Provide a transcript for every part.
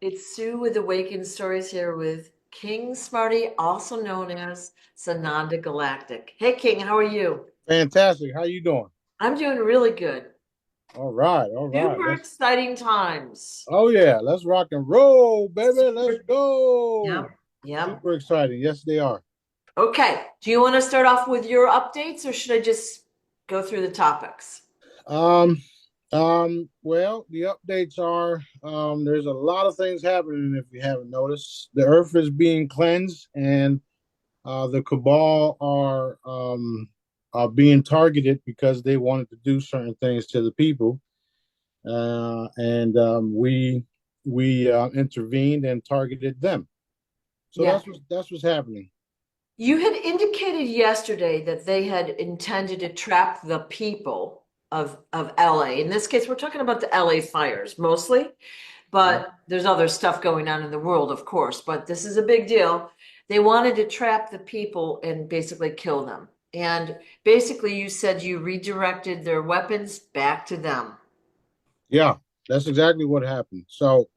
It's Sue with Awakened Stories here with King Smarty, also known as Sananda Galactic. Hey, King, how are you? Fantastic. How you doing? I'm doing really good. All right, all right. Super exciting times. Oh yeah, let's rock and roll, baby. Let's Super, go. yep, yep. Super exciting. Yes, they are. Okay, do you want to start off with your updates or should I just go through the topics? Um, well, the updates are there's a lot of things happening if you haven't noticed. The earth is being cleansed and the cabal are being targeted because they wanted to do certain things to the people. And we intervened and targeted them. So Yeah. that's what's happening. You had indicated yesterday that they had intended to trap the people of LA. In this case, we're talking about the LA fires mostly, Mhm. but there's other stuff going on in the world, of course, but this is a big deal. They wanted to trap the people and basically kill them. And basically, you said you redirected their weapons back to them. Yeah, that's exactly what happened. So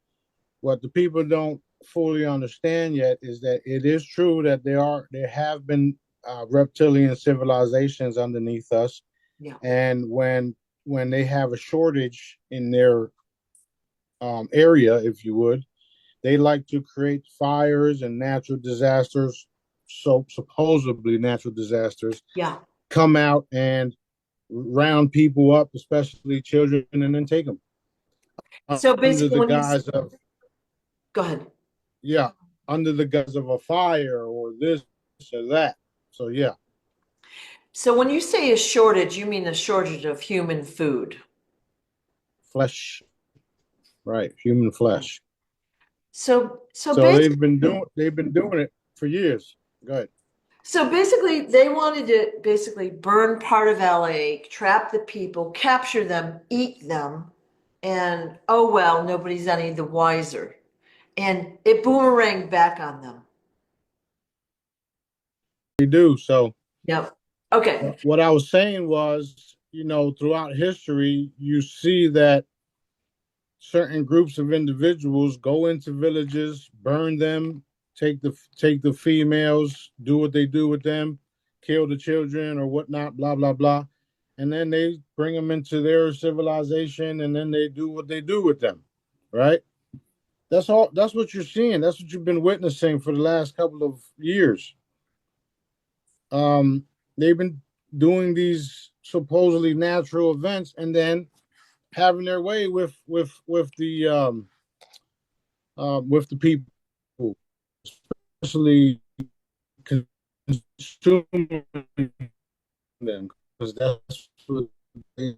what the people don't fully understand yet is that it is true that there have been reptilian civilizations underneath us, Yeah. and when they have a shortage in their area, if you would, they like to create fires and natural disasters. So supposedly natural disasters Yeah. come out and round people up, especially children, and then take them So under basically, the when you guise of, go ahead. yeah, under the guise of a fire or this or that. So yeah, So when you say a shortage, you mean a shortage of human food. flesh, right? Human flesh. So So basically, they've been doing it for years. Go ahead. they wanted to basically burn part of LA, trap the people, capture them, eat them, and oh well, nobody's any the wiser. And it boomeranged back on them. They do. So Yep. Okay. what I was saying was, throughout history, you see that certain groups of individuals go into villages, burn them, take the females, do what they do with them, kill the children or whatnot, blah blah blah, and then they bring them into their civilization, and then they do what they do with them, right? That's all. That's what you're seeing. That's what you've been witnessing for the last couple of years. Um, they've been doing these supposedly natural events, and then having their way with the people, especially consuming them, because that's what they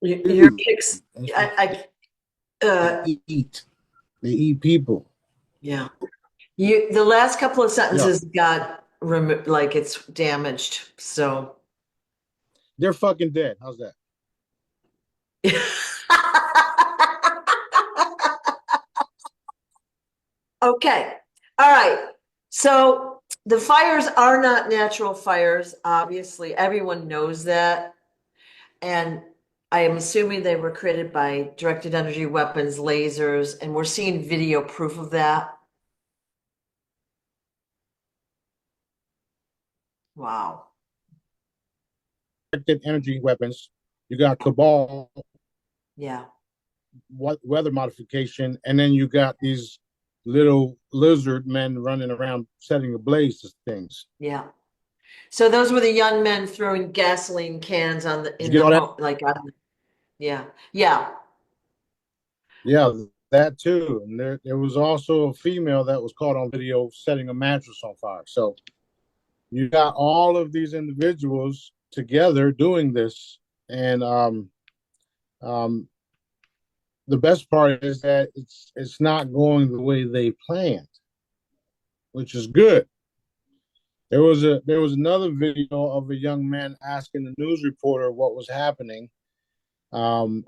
Your do. kicks. That's what they I eat. They eat people. yeah. You the last couple of Yeah, sentences got like it's damaged. So they're fucking dead. How's that? okay. All right. So the fires are not natural fires. Obviously, everyone knows that. And I am assuming they were created by directed energy weapons, lasers, and we're seeing video proof of that. Wow. Directed energy weapons. You got cabal, Yeah. weather modification, and then you got these little lizard men running around setting ablaze to things. Yeah. So those were the young men throwing gasoline cans on the Did you in get the all that? home, like on, yeah. Yeah. Yeah, that too. And there was also a female that was caught on video setting a mattress on fire. So you got all of these individuals together doing this, and um, the best part is that it's not going the way they planned, which is good. There was another video of a young man asking the news reporter what was happening, and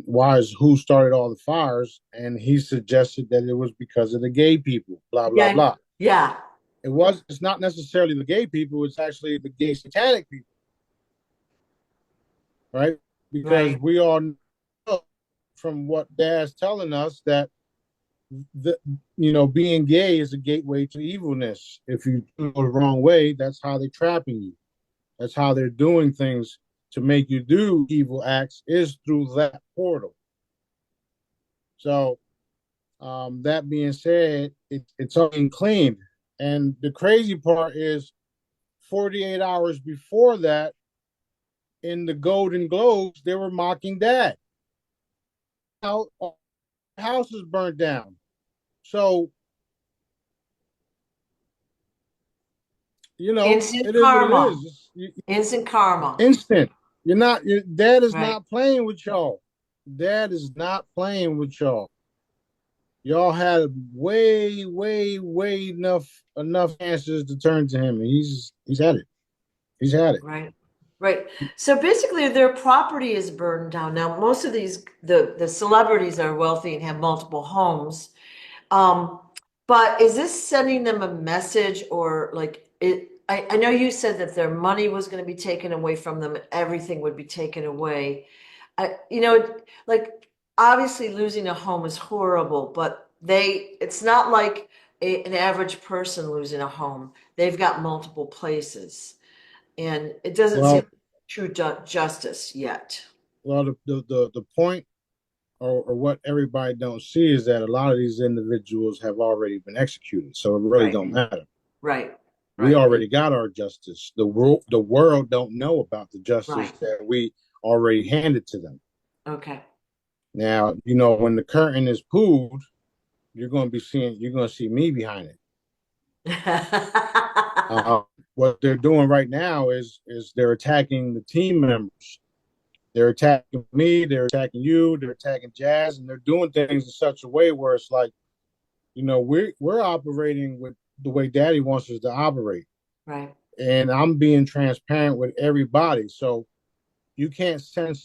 who started all the fires, and he suggested that it was because of the gay people, blah blah Yeah. blah. Yeah. It's not necessarily the gay people, it's actually the gay satanic people, right? Because Right. we all know from what Dad's telling us that the being gay is a gateway to evilness. If you go the wrong way, that's how they're trapping you. That's how they're doing things to make you do evil acts, is through that portal. So that being said, it's unclean. And the crazy part is 48 hours before that, in the Golden Globes, they were mocking Dad. Now, the house is burnt down. So, Instant it is what it karma. is. Instant karma. Instant. Your dad is Right. not playing with y'all. Dad is not playing with y'all. Y'all had way, way, way enough answers to turn to him, and he's had it. He's had it. Right. Right. So basically their property is burned down. Now, most of these the celebrities are wealthy and have multiple homes. Um, but is this sending them a message or like it? I know you said that their money was going to be taken away from them, everything would be taken away. Like obviously losing a home is horrible, but it's not like an average person losing a home. They've got multiple places, and it doesn't seem Well, like true justice yet. the point, or what everybody don't see, is that a lot of these individuals have already been executed, so it really Right. don't matter. Right. We Right. already got our justice. The world don't know about the justice Right. that we already handed to them. Okay. Now, when the curtain is pulled, you're going to see me behind it. Uh, what they're doing right now is they're attacking the team members. They're attacking me. They're attacking you. They're attacking Jazz, and they're doing things in such a way where it's like, we're operating with the way Daddy wants us to operate, Right. and I'm being transparent with everybody. So you can't send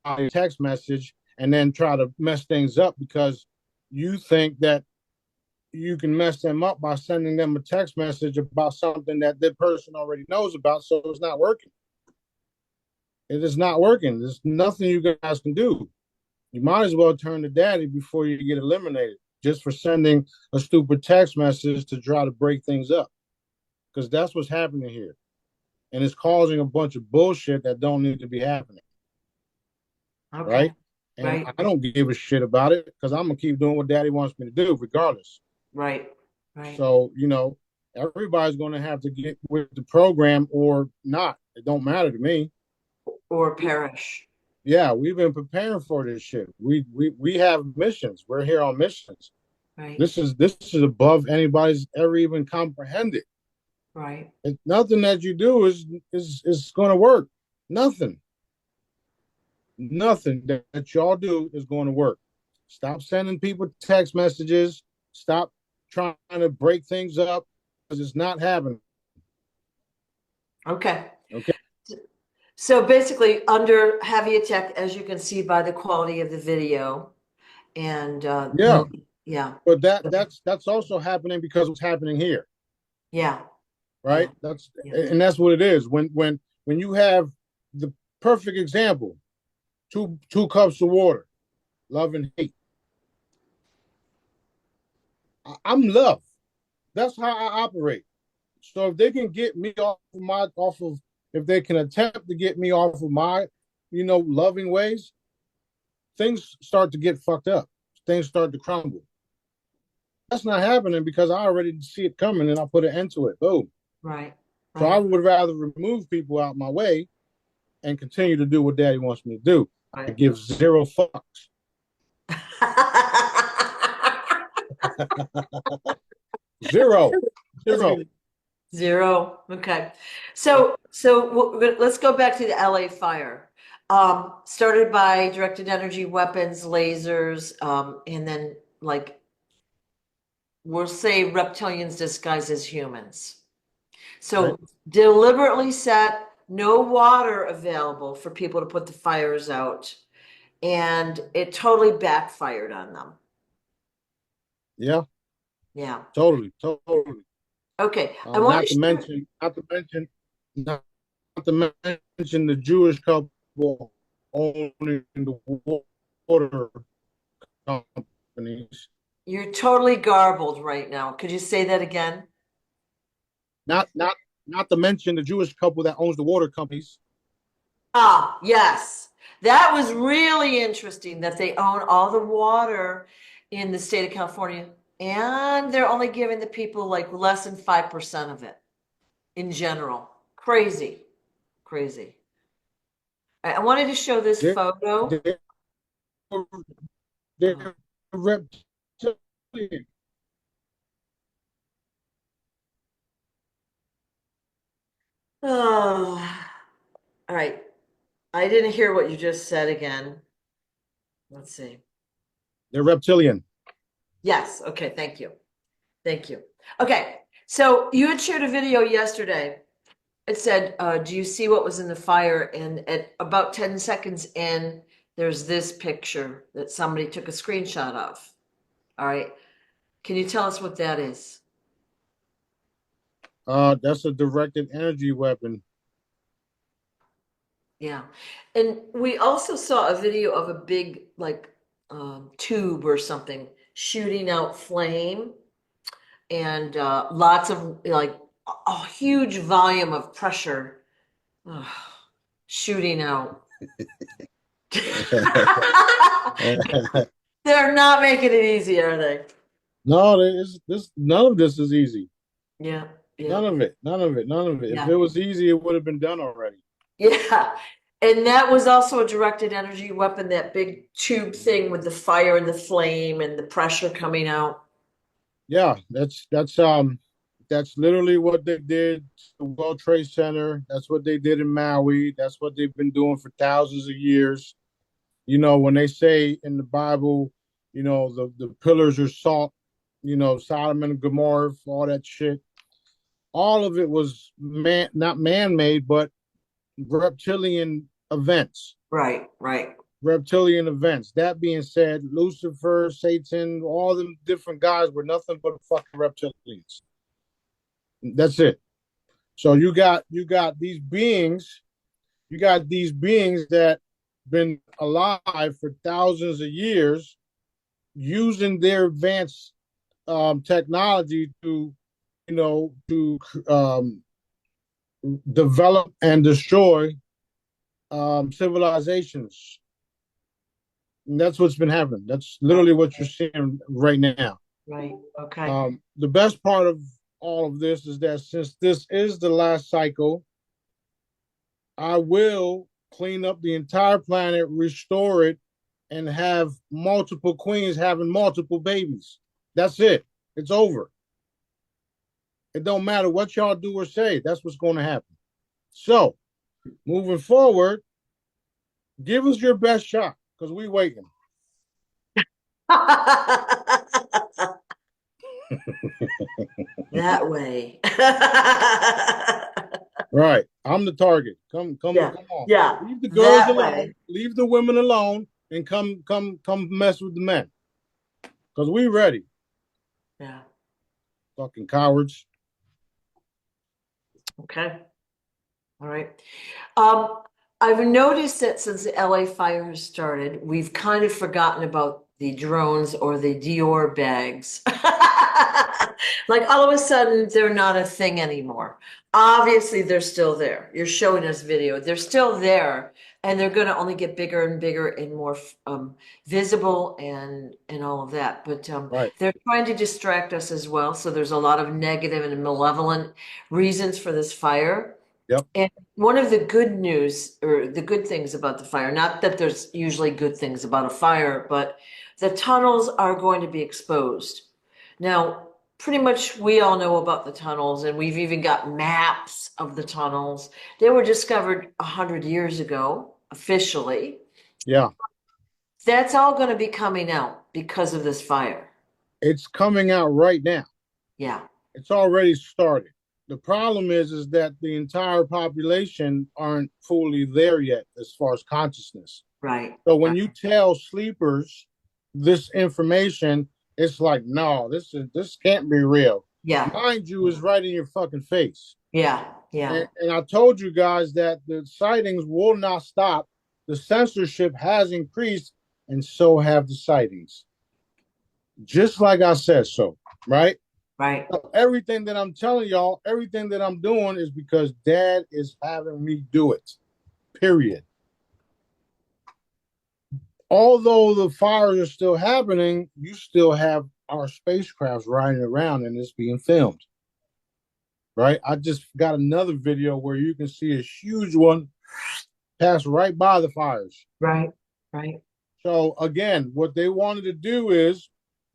a text message and then try to mess things up because you think that you can mess them up by sending them a text message about something that the person already knows about. So it's not working. It is not working. There's nothing you guys can do. You might as well turn to Daddy before you get eliminated, just for sending a stupid text message to try to break things up, because that's what's happening here, and it's causing a bunch of bullshit that don't need to be happening. Okay. Right? And Right. I don't give a shit about it because I'm gonna keep doing what Daddy wants me to do, regardless. Right. Right. So everybody's gonna have to get with the program or not. It don't matter to me. Or perish. Yeah, we've been preparing for this shit. We have missions. We're here on missions. Right. This is above anybody's ever even comprehended. Right. Nothing that you do is going to work. Nothing. Nothing that y'all do is going to work. Stop sending people text messages. Stop trying to break things up because it's not happening. Okay. Okay. So basically, under heavy attack, as you can see by the quality of the video, and Yeah, yeah, but that's also happening because what's happening here, yeah, right? yeah, That's yeah. and that's what it is. When you have the perfect example, two cups of water, love and hate. I'm love. That's how I operate. So if they can get me if they can attempt to get me off of my, loving ways, things start to get fucked up. Things start to crumble. That's not happening because I already see it coming and I put an end to it. Boom. Right, So I right, would rather remove people out my way and continue to do what Daddy wants me to do. I right. give zero fucks. Zero. That's Zero. good. Zero. Okay. So let's go back to the LA fire. Started by directed energy weapons, lasers, and then like we'll say reptilians disguised as humans. Right? So deliberately set no water available for people to put the fires out, and it totally backfired on them. Yeah. Yeah. Totally. Totally. Okay. I want Not to to share. mention, not to mention the Jewish couple owning the water companies. You're totally garbled right now. Could you say that again? Not not not to mention the Jewish couple that owns the water companies. Ah, yes. That was really interesting that they own all the water in the state of California, and they're only giving the people like less than 5% of it in general. Crazy, crazy. I wanted to show this They're, photo. they're, Oh, they're reptilian. oh. All right. I didn't hear what you just said again. Let's see. They're reptilian. Yes. Okay. Thank you. Thank you. Okay. So you had shared a video yesterday. It said, do you see what was in the fire? And at about 10 seconds in, there's this picture that somebody took a screenshot of. All right. Can you tell us what that is? That's a directed energy weapon. Yeah. And we also saw a video of a big, like, tube or something shooting out flame and lots of, like, a huge volume of pressure shooting out. They're not making it easy, are they? No, this none of this is easy. Yeah, yeah, None of it. None of it. None of it. If yeah, it was easy, it would have been done already. yeah. And that was also a directed energy weapon, that big tube thing with the fire and the flame and the pressure coming out. Yeah, that's literally what they did to the World Trade Center. That's what they did in Maui. That's what they've been doing for thousands of years. You know, when they say in the Bible, you know, the pillars are salt, you know, Sodom and Gomorrah, all that shit. All of it was not man-made, but reptilian events. Right, right. Reptilian events. That being said, Lucifer, Satan, all them different guys were nothing but fucking reptilians. That's it. So you got these beings that been alive for thousands of years using their advanced technology to um, develop and destroy civilizations. And that's what's been happening. That's literally what you're seeing right now. Right. Okay. The best part of all of this is that since this is the last cycle, I will clean up the entire planet, restore it, and have multiple queens having multiple babies. That's it. It's over. It don't matter what y'all do or say. That's what's going to happen. So, moving forward, give us your best shot because we waiting. That way. Right. I'm the target. Come Yeah, on. yeah, Leave the girls that alone. way. Leave the women alone and come mess with the men. Because we ready. Yeah. Fucking cowards. Okay. All right. Um, I've noticed that since the LA fire has started, we've kind of forgotten about the drones or the Dior bags. Like all of a sudden, they're not a thing anymore. Obviously, they're still there. You're showing us video. They're still there, and they're going to only get bigger and bigger and more visible and all of that. But Right. they're trying to distract us as well. So there's a lot of negative and malevolent reasons for this fire. Yep. And one of the good news or the good things about the fire, not that there's usually good things about a fire, but the tunnels are going to be exposed. Now, pretty much we all know about the tunnels, and we've even got maps of the tunnels. They were discovered 100 years ago, officially. Yeah. That's all going to be coming out because of this fire. It's coming out right now. Yeah, It's already started. The problem is that the entire population aren't fully there yet as far as consciousness. right. So when you tell sleepers this information, it's like, no, this can't be real. Yeah, Mind you, is right in your fucking face. yeah, yeah. And I told you guys that the sightings will not stop. The censorship has increased, and so have the sightings. just like I said so, right? Right. So everything that I'm telling y'all, everything that I'm doing is because Dad is having me do it. Period. Although the fires are still happening, you still have our spacecrafts riding around and it's being filmed, right? I just got another video where you can see a huge one pass right by the fires. Right. Right. So again, what they wanted to do is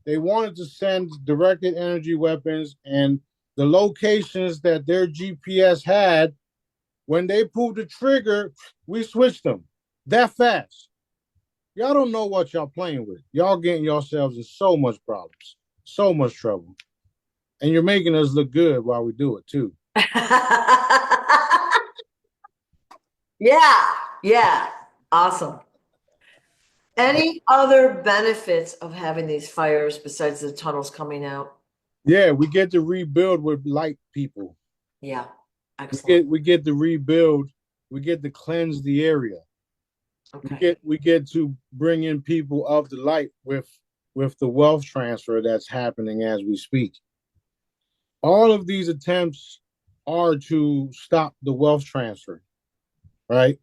they wanted to send directed energy weapons, and the locations that their GPS had, when they pulled the trigger, we switched them that fast. Y'all don't know what y'all playing with. Y'all getting yourselves in so much problems, so much trouble. And you're making us look good while we do it too. Yeah. Yeah. Awesome. Any other benefits of having these fires besides the tunnels coming out? Yeah, we get to rebuild with light people. Yeah. We Excellent. get we get to rebuild. We get to cleanse the area. Okay. We get to bring in people of the light with the wealth transfer that's happening as we speak. All of these attempts are to stop the wealth transfer, right?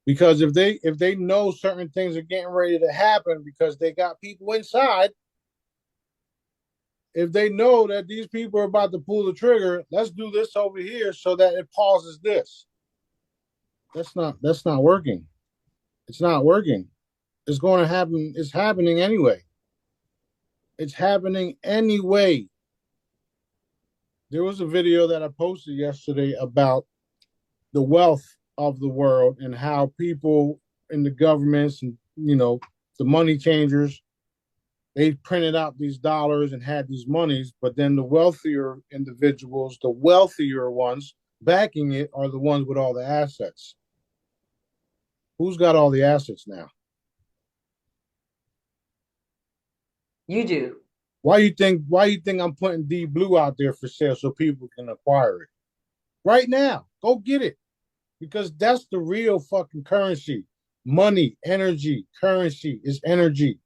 Because if they know certain things are getting ready to happen because they got people inside, if they know that these people are about to pull the trigger, let's do this over here so that it pauses this. That's not working. It's not working. It's going to happen. It's happening anyway. It's happening anyway. There was a video that I posted yesterday about the wealth of the world and how people in the governments and the money changers, they printed out these dollars and had these monies, but then the wealthier individuals, the wealthier ones backing it are the ones with all the assets. Who's got all the assets now? You do. Why you think I'm putting D Blue out there for sale so people can acquire it? Right now. Go get it. Because that's the real fucking currency. Money, energy, currency is energy.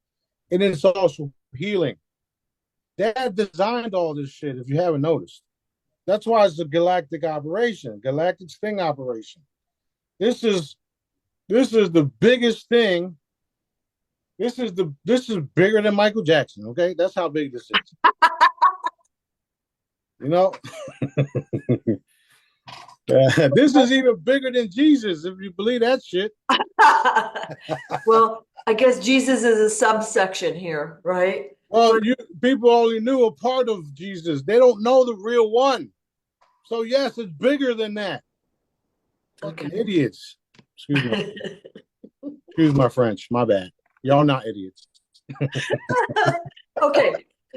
And it's also healing. Dad designed all this shit, if you haven't noticed. That's why it's a galactic operation, galactic sting operation. This is the biggest thing. This is bigger than Michael Jackson, okay? That's how big this is. You know? This is even bigger than Jesus, if you believe that shit. Well, I guess Jesus is a subsection here, right? Well, people only knew a part of Jesus. They don't know the real one. So yes, it's bigger than that. Fucking Okay. idiots. Excuse my French. My bad. Y'all not idiots. Okay.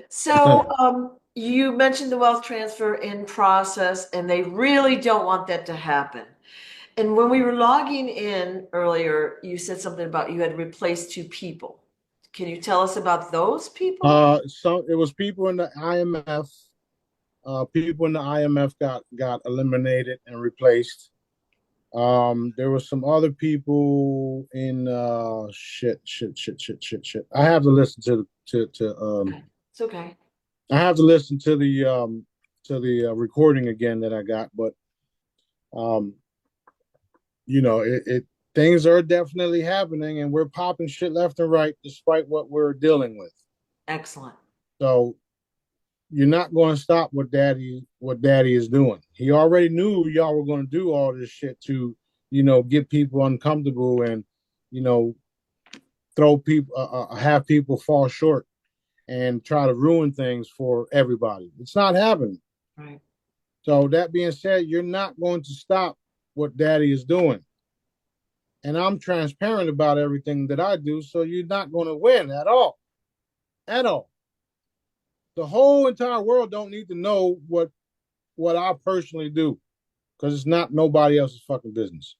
So you mentioned the wealth transfer in process, and they really don't want that to happen. And when we were logging in earlier, you said something about you had replaced two people. Can you tell us about those people? So it was people in the IMF. People in the IMF got eliminated and replaced. There were some other people in shit. I have to listen Okay. It's okay. I have to listen to the recording again that I got, but um it things are definitely happening and we're popping shit left and right despite what we're dealing with. Excellent. So you're not going to stop what daddy is doing. He already knew y'all were going to do all this shit to get people uncomfortable and you know throw people have people fall short and try to ruin things for everybody. It's not happening. Right. So that being said, you're not going to stop what daddy is doing. And I'm transparent about everything that I do, so you're not going to win at all. At all. The whole entire world don't need to know what I personally do because it's not nobody else's fucking business.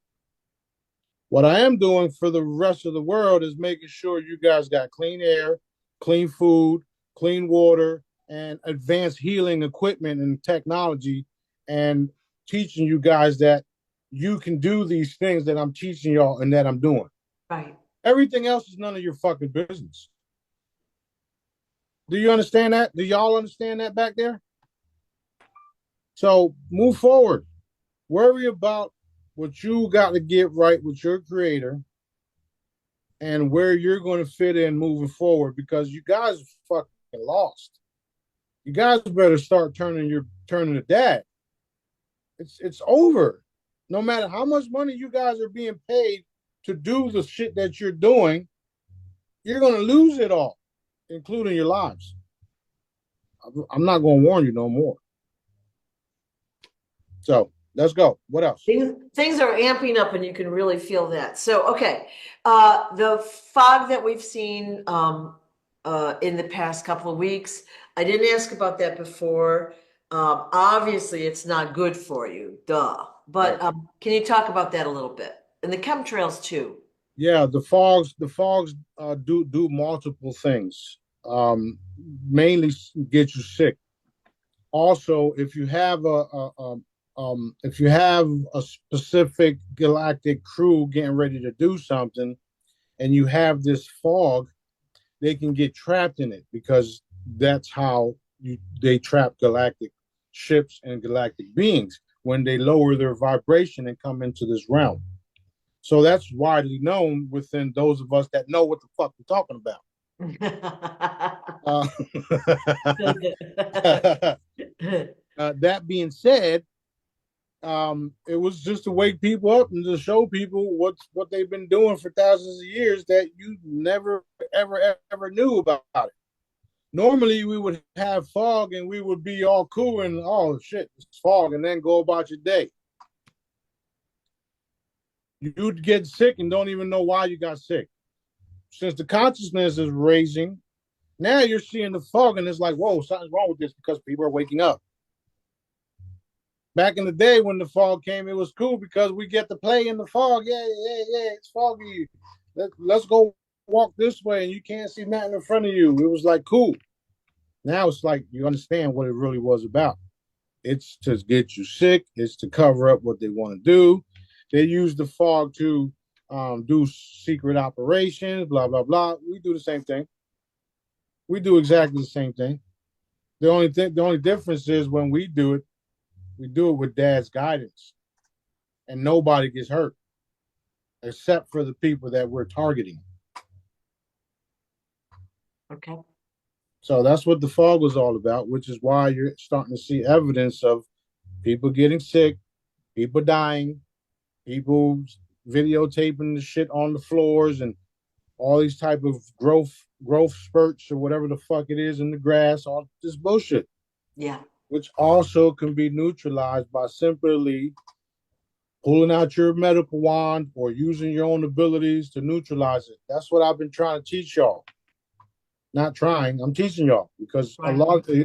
What I am doing for the rest of the world is making sure you guys got clean air, clean food, clean water, and advanced healing equipment and technology, and teaching you guys that you can do these things that I'm teaching y'all and that I'm doing. Right. Everything else is none of your fucking business. Do you understand that? Do y'all understand that back there? So move forward. Worry about what you got to get right with your creator and where you're going to fit in moving forward, because you guys are fucking lost. You guys better start turning to dad. It's over. No matter how much money you guys are being paid to do the shit that you're doing, you're going to lose it all, including your lives. I'm not going to warn you no more. So let's go. What else? Things are amping up and you can really feel that. So, okay. The fog that we've seen in the past couple of weeks, I didn't ask about that before. Obviously, it's not good for you, duh. But Right. can you talk about that a little bit? And the chemtrails too. Yeah, the fogs do multiple things. Mainly get you sick. Also, if you have a specific galactic crew getting ready to do something, and you have this fog, they can get trapped in it, because that's how they trap galactic ships and galactic beings when they lower their vibration and come into this realm. So that's widely known within those of us that know what the fuck we're talking about. Uh, that being said, it was just to wake people up and to show people what they've been doing for thousands of years that you never ever knew about it. Normally, we would have fog and we would be all cool and, oh shit, it's fog, and then go about your day. You'd get sick and don't even know why you got sick. Since the consciousness is raising, now you're seeing the fog and it's like, whoa, something's wrong with this, because people are waking up. Back in the day when the fog came, it was cool because we get to play in the fog. Yeah, it's foggy. Let's go walk this way and you can't see nothing in front of you. It was like cool. Now it's like you understand what it really was about. It's to get you sick. It's to cover up what they want to do. They use the fog to do secret operations, blah, blah, blah. We do the same thing. We do exactly the same thing. The only difference is when we do it with dad's guidance, and nobody gets hurt except for the people that we're targeting. Okay. So that's what the fog was all about, which is why you're starting to see evidence of people getting sick, people dying, people videotaping the shit on the floors, and all these type of growth spurts or whatever the fuck it is in the grass, all this bullshit. Yeah. Which also can be neutralized by simply pulling out your medical wand or using your own abilities to neutralize it. That's what I've been trying to teach y'all. Not trying, I'm teaching y'all, because Right.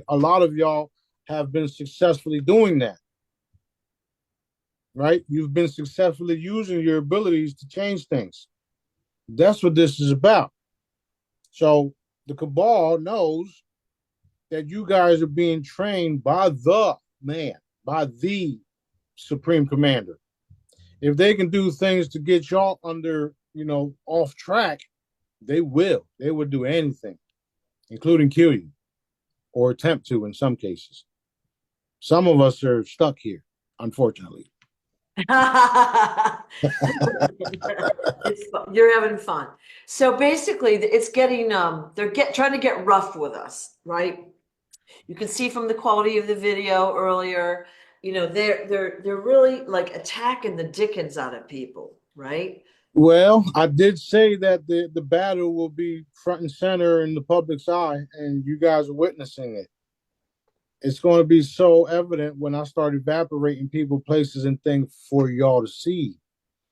a lot of y'all have been successfully doing that. Right? You've been successfully using your abilities to change things. That's what this is about. So the cabal knows that you guys are being trained by the man, by the supreme commander. If they can do things to get y'all under, off track, they will. They would do anything, including kill you or attempt to in some cases. Some of us are stuck here, unfortunately. You're having fun. So basically, it's getting trying to get rough with us, right? You can see from the quality of the video earlier, they're really like attacking the dickens out of people, right? Well, I did say that the battle will be front and center in the public's eye, and you guys are witnessing it. It's going to be so evident when I start evaporating people, places, and things for y'all to see.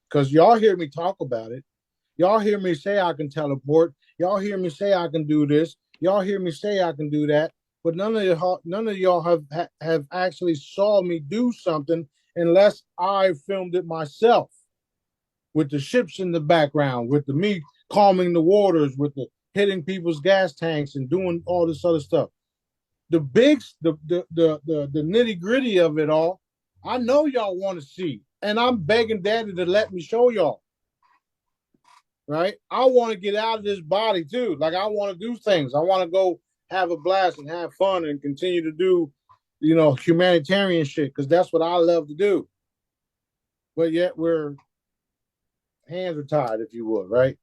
Because y'all hear me talk about it. Y'all hear me say I can teleport. Y'all hear me say I can do this. Y'all hear me say I can do that. But none of y'all have actually saw me do something unless I filmed it myself, with the ships in the background, with the me calming the waters, with the hitting people's gas tanks and doing all this other stuff. The nitty gritty of it all, I know y'all want to see, and I'm begging Daddy to let me show y'all. Right? I want to get out of this body too. Like, I want to do things. I want to go have a blast and have fun and continue to do, humanitarian shit, because that's what I love to do. But yet we're hands are tied, if you would, right?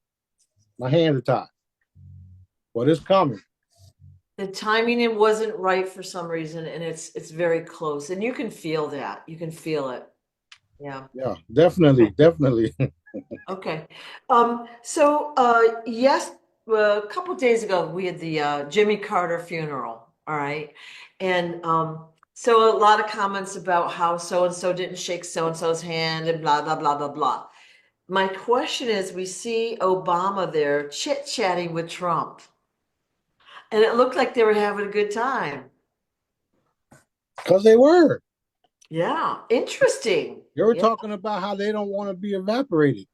My hands are tied. But it's coming. The timing it wasn't right for some reason, and it's very close, and you can feel that. You can feel it. Yeah. Yeah, definitely, definitely. Okay. So yes, a couple days ago we had the Jimmy Carter funeral. All right. And so a lot of comments about how so and so didn't shake so and so's hand and blah blah blah blah blah. My question is, we see Obama there chit-chatting with Trump, and it looked like they were having a good time. Because they were. Yeah, interesting. They were Yeah. talking about how they don't want to be evaporated.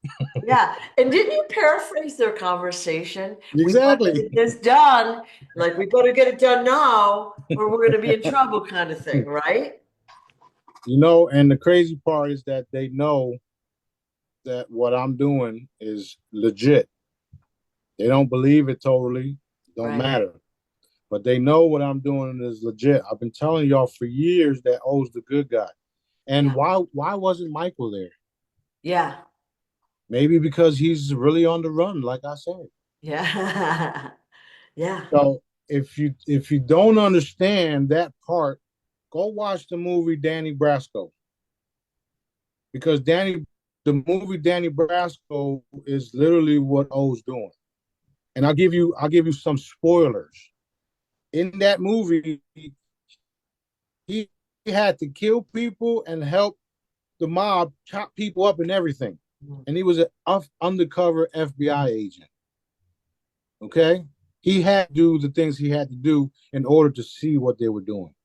Yeah. And didn't you paraphrase their conversation? We got to Exactly. get this done. Like, we better get it done now, or we're going to be in trouble, kind of thing, right? And the crazy part is that they know that what I'm doing is legit. They don't believe it totally, don't Right. matter. But they know what I'm doing is legit. I've been telling y'all for years that O's the good guy. And Yeah. why wasn't Michael there? Yeah. Maybe because he's really on the run, like I said. Yeah. Yeah. So if you don't understand that part, go watch the movie Danny Brasco. Because the movie Danny Brasco is literally what O's doing. And I'll give you some spoilers. In that movie, he had to kill people and help the mob chop people up and everything. And he was an undercover FBI agent. Okay? He had to do the things he had to do in order to see what they were doing,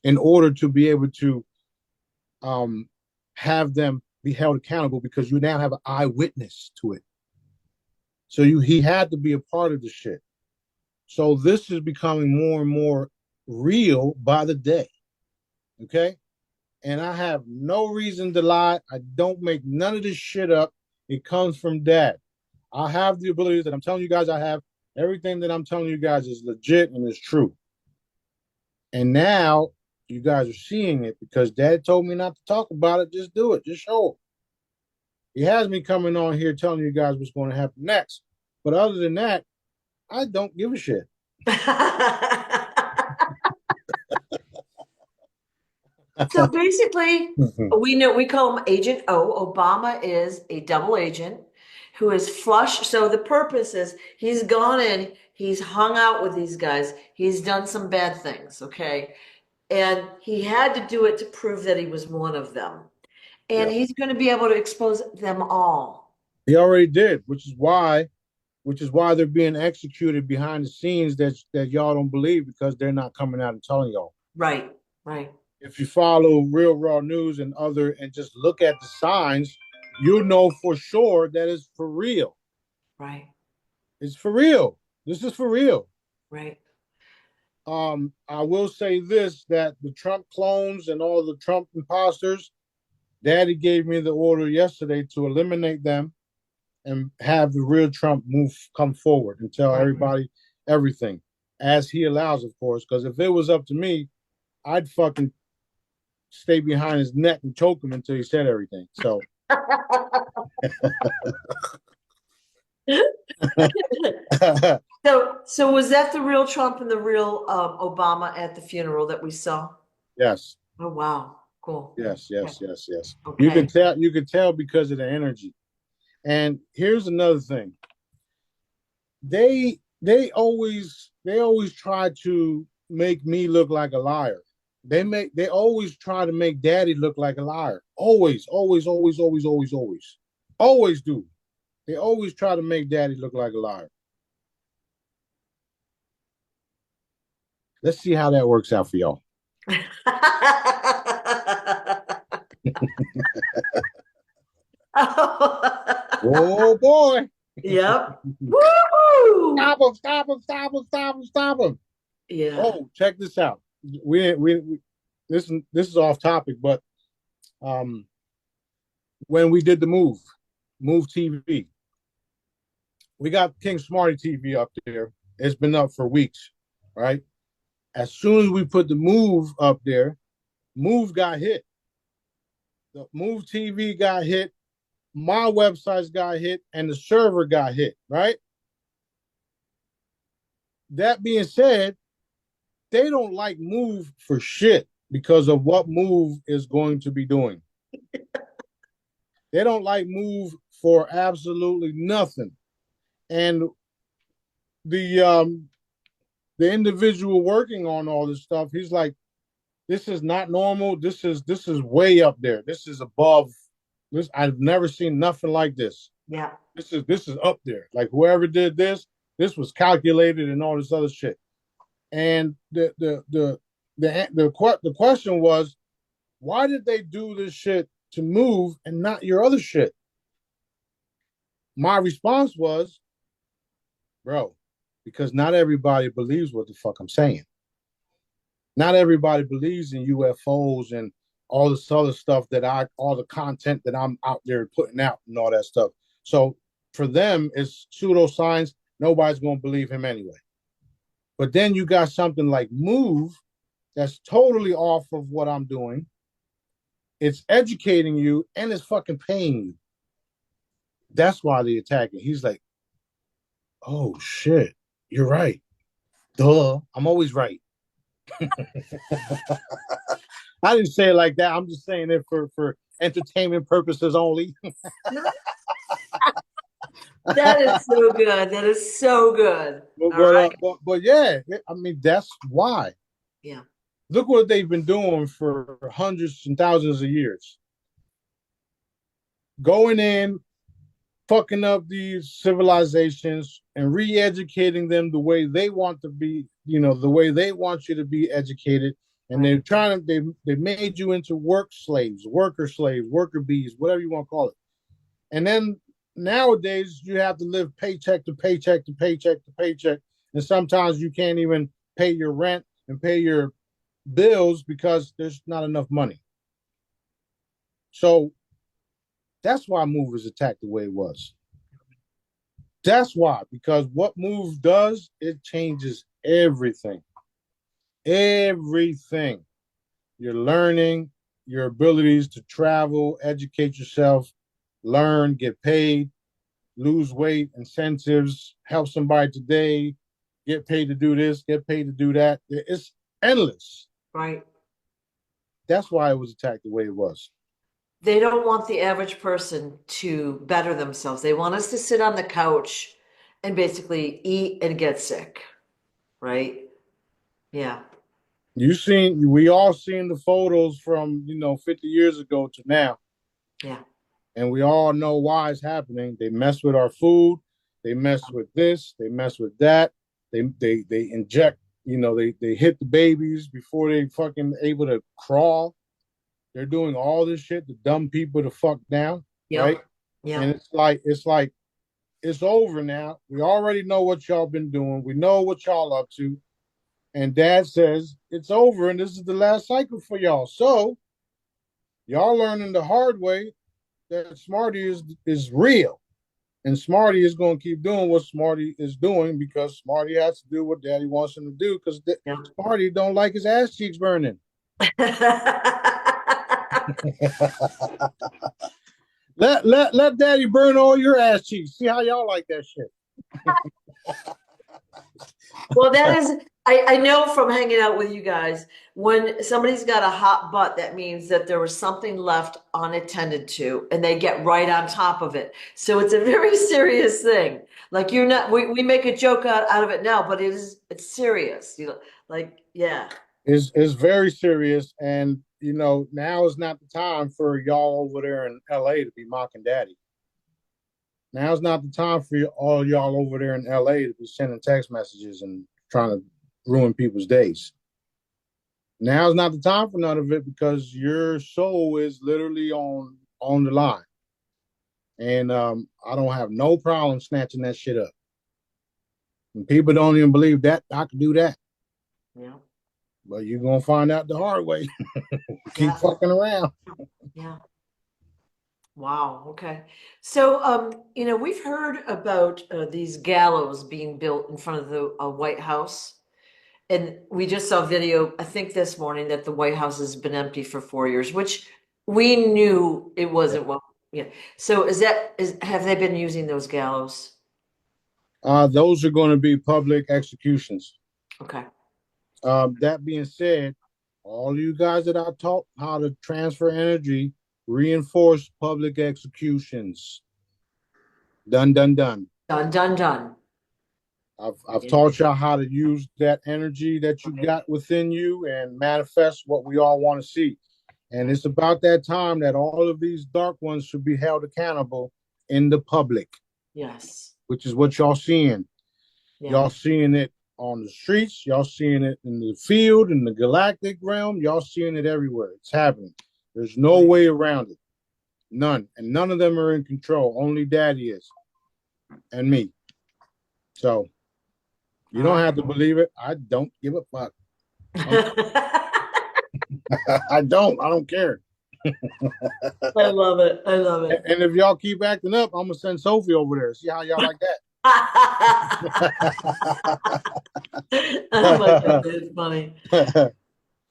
in order to be able to have them be held accountable, because you now have an eyewitness to it. So he had to be a part of the shit. So this is becoming more and more real by the day. Okay? And I have no reason to lie. I don't make none of this shit up. It comes from Dad. I have the abilities that I'm telling you guys I have. Everything that I'm telling you guys is legit and is true. And now you guys are seeing it because Dad told me not to talk about it. Just do it. Just show it. He has me coming on here telling you guys what's going to happen next. But other than that, I don't give a shit. So basically, we call him Agent O. Obama is a double agent who is flush. So the purpose is he's gone in, he's hung out with these guys, he's done some bad things, okay? And he had to do it to prove that he was one of them. And Yeah. he's going to be able to expose them all. He already did, which is why they're being executed behind the scenes that y'all don't believe, because they're not coming out and telling y'all. Right, right. If you follow Real Raw News and just look at the signs, you know for sure that it's for real. Right. It's for real. This is for real. Right. I will say this, that the Trump clones and all the Trump imposters, Daddy gave me the order yesterday to eliminate them and have the real Trump come forward and tell everybody everything, as he allows, of course. Because if it was up to me, I'd fucking stay behind his neck and choke him until he said everything. So So was that the real Trump and the real Obama at the funeral that we saw? yes. Oh, wow. Cool. Yes. Okay. You could tell because of the energy. And here's another thing. They always try to make me look like a liar. They always try to make Daddy look like a liar. Always do. They always try to make Daddy look like a liar. Let's see how that works out for y'all. Oh boy. Yep. Woo! Stop him. Yeah. Oh, check this out. This is off topic, but when we did the move TV, we got King Smarty TV up there. It's been up for weeks. right? As soon as we put the Move up there, Move got hit. The Move TV got hit. My websites got hit, and the server got hit, right? That being said, they don't like Move for shit because of what Move is going to be doing. They don't like Move for absolutely nothing. And the the individual working on all this stuff, he's like, this is not normal. This is way up there. This is above this. I've never seen nothing like this. Yeah. This is up there. Like whoever did this was calculated and all this other shit. And the question was, why did they do this shit to Move and not your other shit? My response was, bro, because not everybody believes what the fuck I'm saying. Not everybody believes in UFOs and all this other stuff all the content that I'm out there putting out and all that stuff. So for them, it's pseudoscience. Nobody's going to believe him anyway. But then you got something like Move that's totally off of what I'm doing. It's educating you and it's fucking paying you. That's why they attack it. He's like, oh shit, you're right. Duh, I'm always right. I didn't say it like that. I'm just saying it for entertainment purposes only. That is so good. That is so good. but, All but, right. uh, but but yeah, I mean that's why. Yeah. Look what they've been doing for hundreds and thousands of years. Going in, fucking up these civilizations and re-educating them the way they want to be, the way they want you to be educated. And they're trying to they made you into worker slaves, worker bees, whatever you want to call it. And then nowadays you have to live paycheck to paycheck to paycheck to paycheck. And sometimes you can't even pay your rent and pay your bills because there's not enough money. So that's why Move was attacked the way it was. That's why, because what Move does, it changes everything. Everything. Your learning, your abilities to travel, educate yourself, learn, get paid, lose weight, incentives, help somebody today, get paid to do this, get paid to do that. It's endless. Right. That's why it was attacked the way it was. They don't want the average person to better themselves. They want us to sit on the couch and basically eat and get sick. Right? Yeah. We all seen the photos from, 50 years ago to now. Yeah. And we all know why it's happening. They mess with our food, they mess with this, they mess with that. They inject, they hit the babies before they fucking able to crawl. They're doing all this shit to dumb people to fuck down, right? Yep. Yeah. And it's like it's over now. We already know what y'all been doing. We know what y'all up to. And dad says it's over and this is the last cycle for y'all. So y'all learning the hard way that Smarty is real. And Smarty is going to keep doing what Smarty is doing because Smarty has to do what Daddy wants him to do because Yeah. Smarty don't like his ass cheeks burning. let Daddy burn all your ass cheeks. See how y'all like that shit. Well, that is, I know from hanging out with you guys, when somebody's got a hot butt, that means that there was something left unattended to, and they get right on top of it. So it's a very serious thing. Like you're not, we make a joke out of it now, but it's serious. Yeah. Is very serious, and now is not the time for y'all over there in LA to be mocking Daddy. Now's not the time for all y'all over there in LA to be sending text messages and trying to ruin people's days. Now's not the time for none of it because your soul is literally on the line, and I don't have no problem snatching that shit up. And people don't even believe that I can do that. Yeah. But you're gonna find out the hard way. Keep Yeah. fucking around. Yeah. Wow. Okay. So, we've heard about these gallows being built in front of the White House. And we just saw video, I think this morning, that the White House has been empty for 4 years, which we knew it wasn't well. Yeah. So have they been using those gallows? Those are going to be public executions. Okay. That being said, all you guys that I taught how to transfer energy, reinforce public executions. Done, done, done. Done, done, done. I've taught y'all how to use that energy that you got within you and manifest what we all want to see. And it's about that time that all of these dark ones should be held accountable in the public. Yes. Which is what y'all seeing. Yeah. Y'all seeing it on the streets. Y'all seeing it in the field, in the galactic realm. Y'all seeing it everywhere. It's happening. There's no way around it. None. And none of them are in control. Only Daddy is. And me. So you don't have to believe it. I don't give a fuck. I don't care. I love it. I love it. And if y'all keep acting up, I'm gonna send Sophie over there. See how y'all like that? Oh my God, it's funny.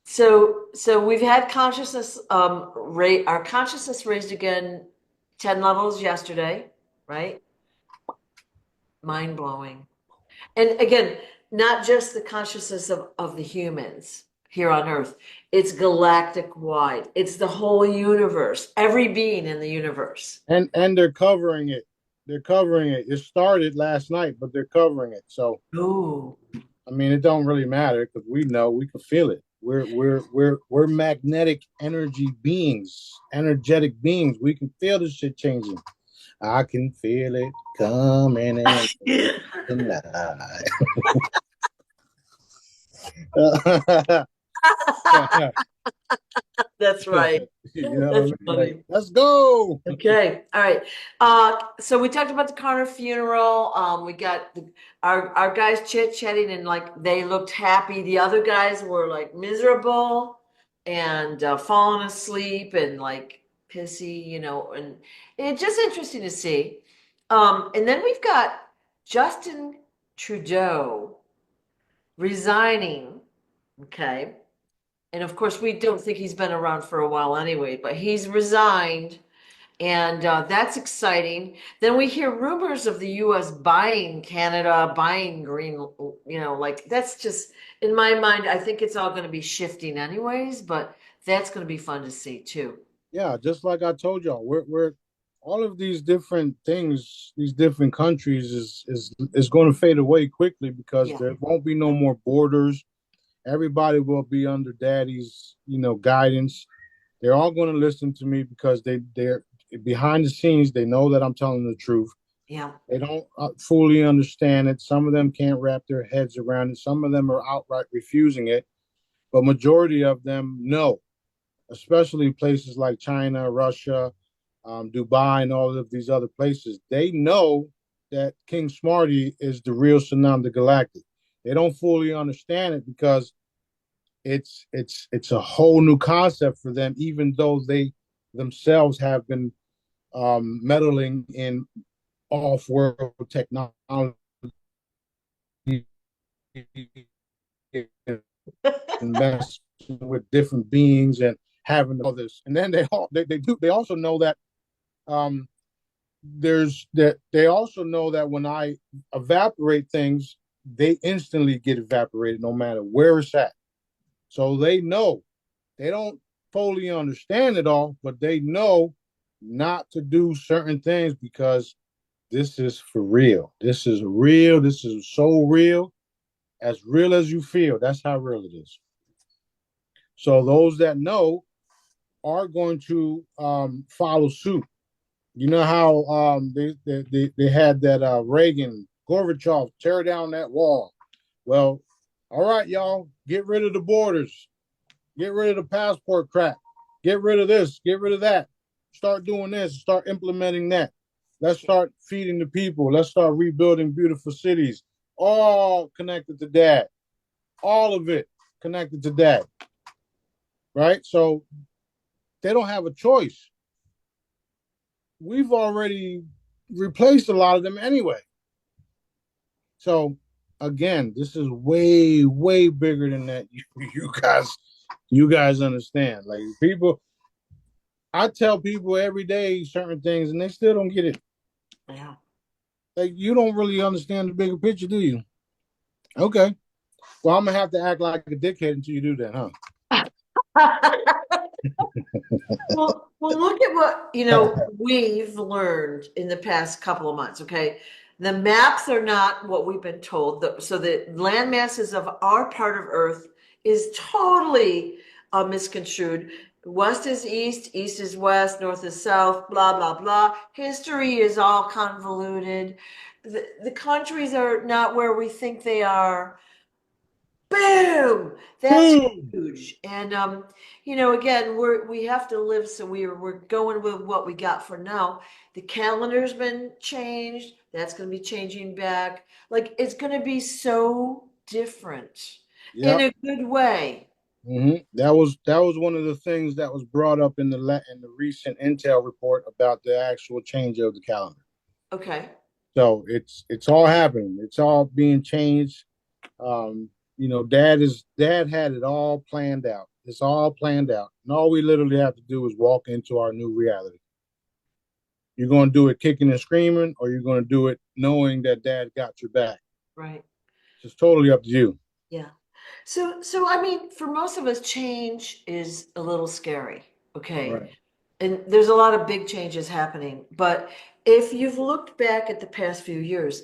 So we've had consciousness our consciousness raised again 10 levels yesterday, right? Mind blowing. And again, not just the consciousness of the humans here on Earth, it's galactic wide. It's the whole universe, every being in the universe. And they're covering it. They're covering it. It started last night, but they're covering it. So Ooh. I mean, it don't really matter because we know we can feel it. We're magnetic energy beings, energetic beings. We can feel this shit changing. I can feel it coming in tonight. That's right. You know That's what I mean? funny. Like, let's go. Okay. All right. So we talked about the Connor funeral. We got our guys chit-chatting and like they looked happy. The other guys were like miserable and falling asleep and like pissy, and it's just interesting to see. And then we've got Justin Trudeau resigning. Okay. And of course, we don't think he's been around for a while anyway, but he's resigned. And that's exciting. Then we hear rumors of the US buying Canada, buying green, like that's just, in my mind, I think it's all going to be shifting anyways, but that's going to be fun to see too. Yeah, just like I told y'all, we're all of these different things, these different countries is going to fade away quickly because Yeah. there won't be no more borders. Everybody will be under Daddy's, guidance. They're all going to listen to me because they're behind the scenes. They know that I'm telling the truth. Yeah. They don't fully understand it. Some of them can't wrap their heads around it. Some of them are outright refusing it, but majority of them know, especially places like China, Russia, Dubai, and all of these other places. They know that King Smarty is the real Shenanigans the Galactic. They don't fully understand it because it's a whole new concept for them, even though they themselves have been meddling in off-world technology and messing with different beings and having all this. And then they also know that they also know that when I evaporate things, they instantly get evaporated no matter where it's at. So they know. They don't fully understand it all, but they know not to do certain things because this is for real. This is real. This is so real. As real as you feel. That's how real it is. So those that know are going to follow suit. You know how they had that Reagan, Gorbachev tear down that wall. Well, all right, y'all, get rid of the borders. Get rid of the passport crap. Get rid of this. Get rid of that. Start doing this. Start implementing that. Let's start feeding the people. Let's start rebuilding beautiful cities. All connected to Dad. All of it connected to Dad. Right? So they don't have a choice. We've already replaced a lot of them anyway. So again, this is way, way bigger than that. You guys understand. Like people, I tell people every day certain things, and they still don't get it. Yeah. Like you don't really understand the bigger picture, do you? Okay. Well, I'm gonna have to act like a dickhead until you do that, huh? Well, look at what, we've learned in the past couple of months, okay? The maps are not what we've been told. So the land masses of our part of Earth is totally misconstrued. West is east, east is west, north is south, blah, blah, blah. History is all convoluted. The countries are not where we think they are. Boom! That's Boom. huge. And again, we have to live, so we're going with what we got for now. The calendar's been changed. That's going to be changing back. Like it's going to be so different in Yep. a good way. That was one of the things that was brought up in the recent Intel report about the actual change of the calendar. Okay. So it's all happening. It's all being changed. Um, dad had it all planned out. It's all planned out. And all we literally have to do is walk into our new reality. You're going to do it kicking and screaming, or you're going to do it knowing that dad got your back. Right. It's totally up to you. Yeah. So I mean, for most of us, change is a little scary. Okay. Right. And there's a lot of big changes happening. But if you've looked back at the past few years,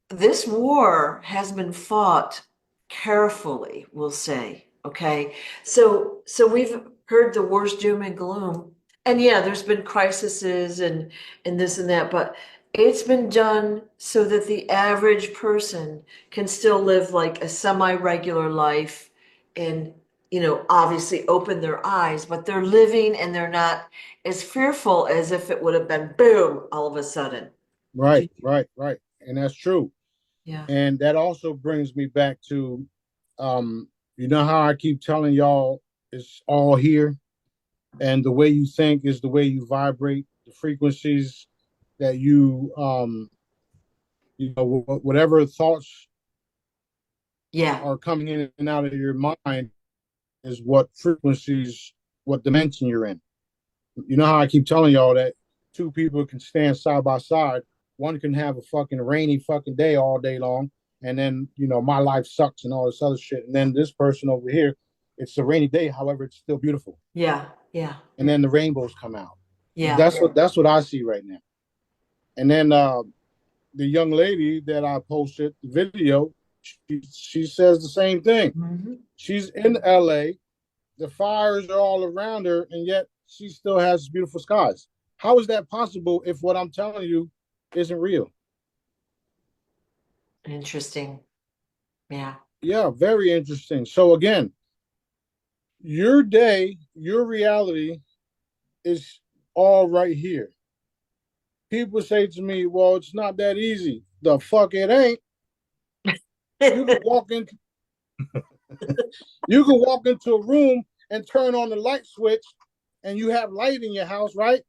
this war has been fought carefully, we'll say. Okay. So we've heard the worst doom and gloom. And yeah, there's been crises and this and that, but it's been done so that the average person can still live like a semi-regular life and obviously open their eyes, but they're living and they're not as fearful as if it would have been boom all of a sudden. Right, right, right. And that's true. Yeah. And that also brings me back to, you know how I keep telling y'all it's all here, and the way you think is the way you vibrate, the frequencies that whatever thoughts Yeah. are coming in and out of your mind is what frequencies, what dimension you're in. You know how I keep telling y'all that two people can stand side by side. One can have a fucking rainy fucking day all day long, and then my life sucks and all this other shit. And then this person over here, it's a rainy day, however, it's still beautiful. Yeah. Yeah. And then the rainbows come out. Yeah. That's what I see right now. And then the young lady that I posted the video, she says the same thing. Mm-hmm. She's in LA. The fires are all around her, and yet she still has beautiful skies. How is that possible if what I'm telling you isn't real? Interesting. Yeah. Yeah, very interesting. So again, your day, your reality is all right here. People say to me, "Well, it's not that easy." The fuck it ain't. You can walk in, you can walk into a room and turn on the light switch, and you have light in your house, right?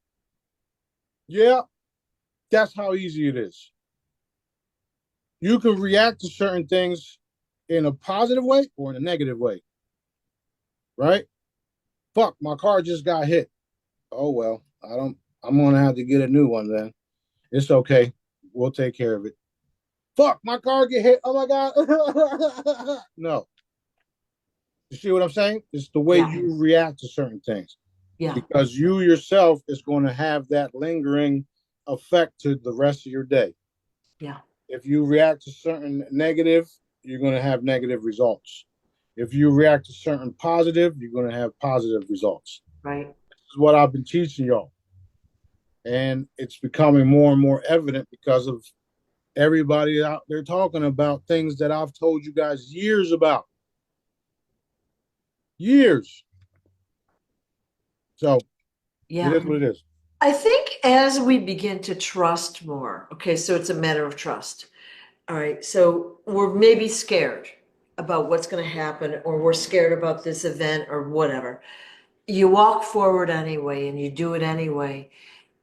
Yeah, that's how easy it is. You can react to certain things in a positive way or in a negative way, right? Fuck, my car just got hit. Oh well, I'm gonna have to get a new one then. It's okay. We'll take care of it. Fuck, my car get hit. Oh my god. No. You see what I'm saying? It's the way Yeah. you react to certain things. Yeah. Because you yourself is going to have that lingering effect to the rest of your day. Yeah. If you react to certain negative, you're going to have negative results. If you react to certain positive, you're going to have positive results. Right. This is what I've been teaching y'all. And it's becoming more and more evident because of everybody out there talking about things that I've told you guys years about. Years. So it Yeah. is what it is. I think as we begin to trust more, okay, so it's a matter of trust. All right. So we're maybe scared about what's going to happen, or we're scared about this event or whatever. You walk forward anyway and you do it anyway.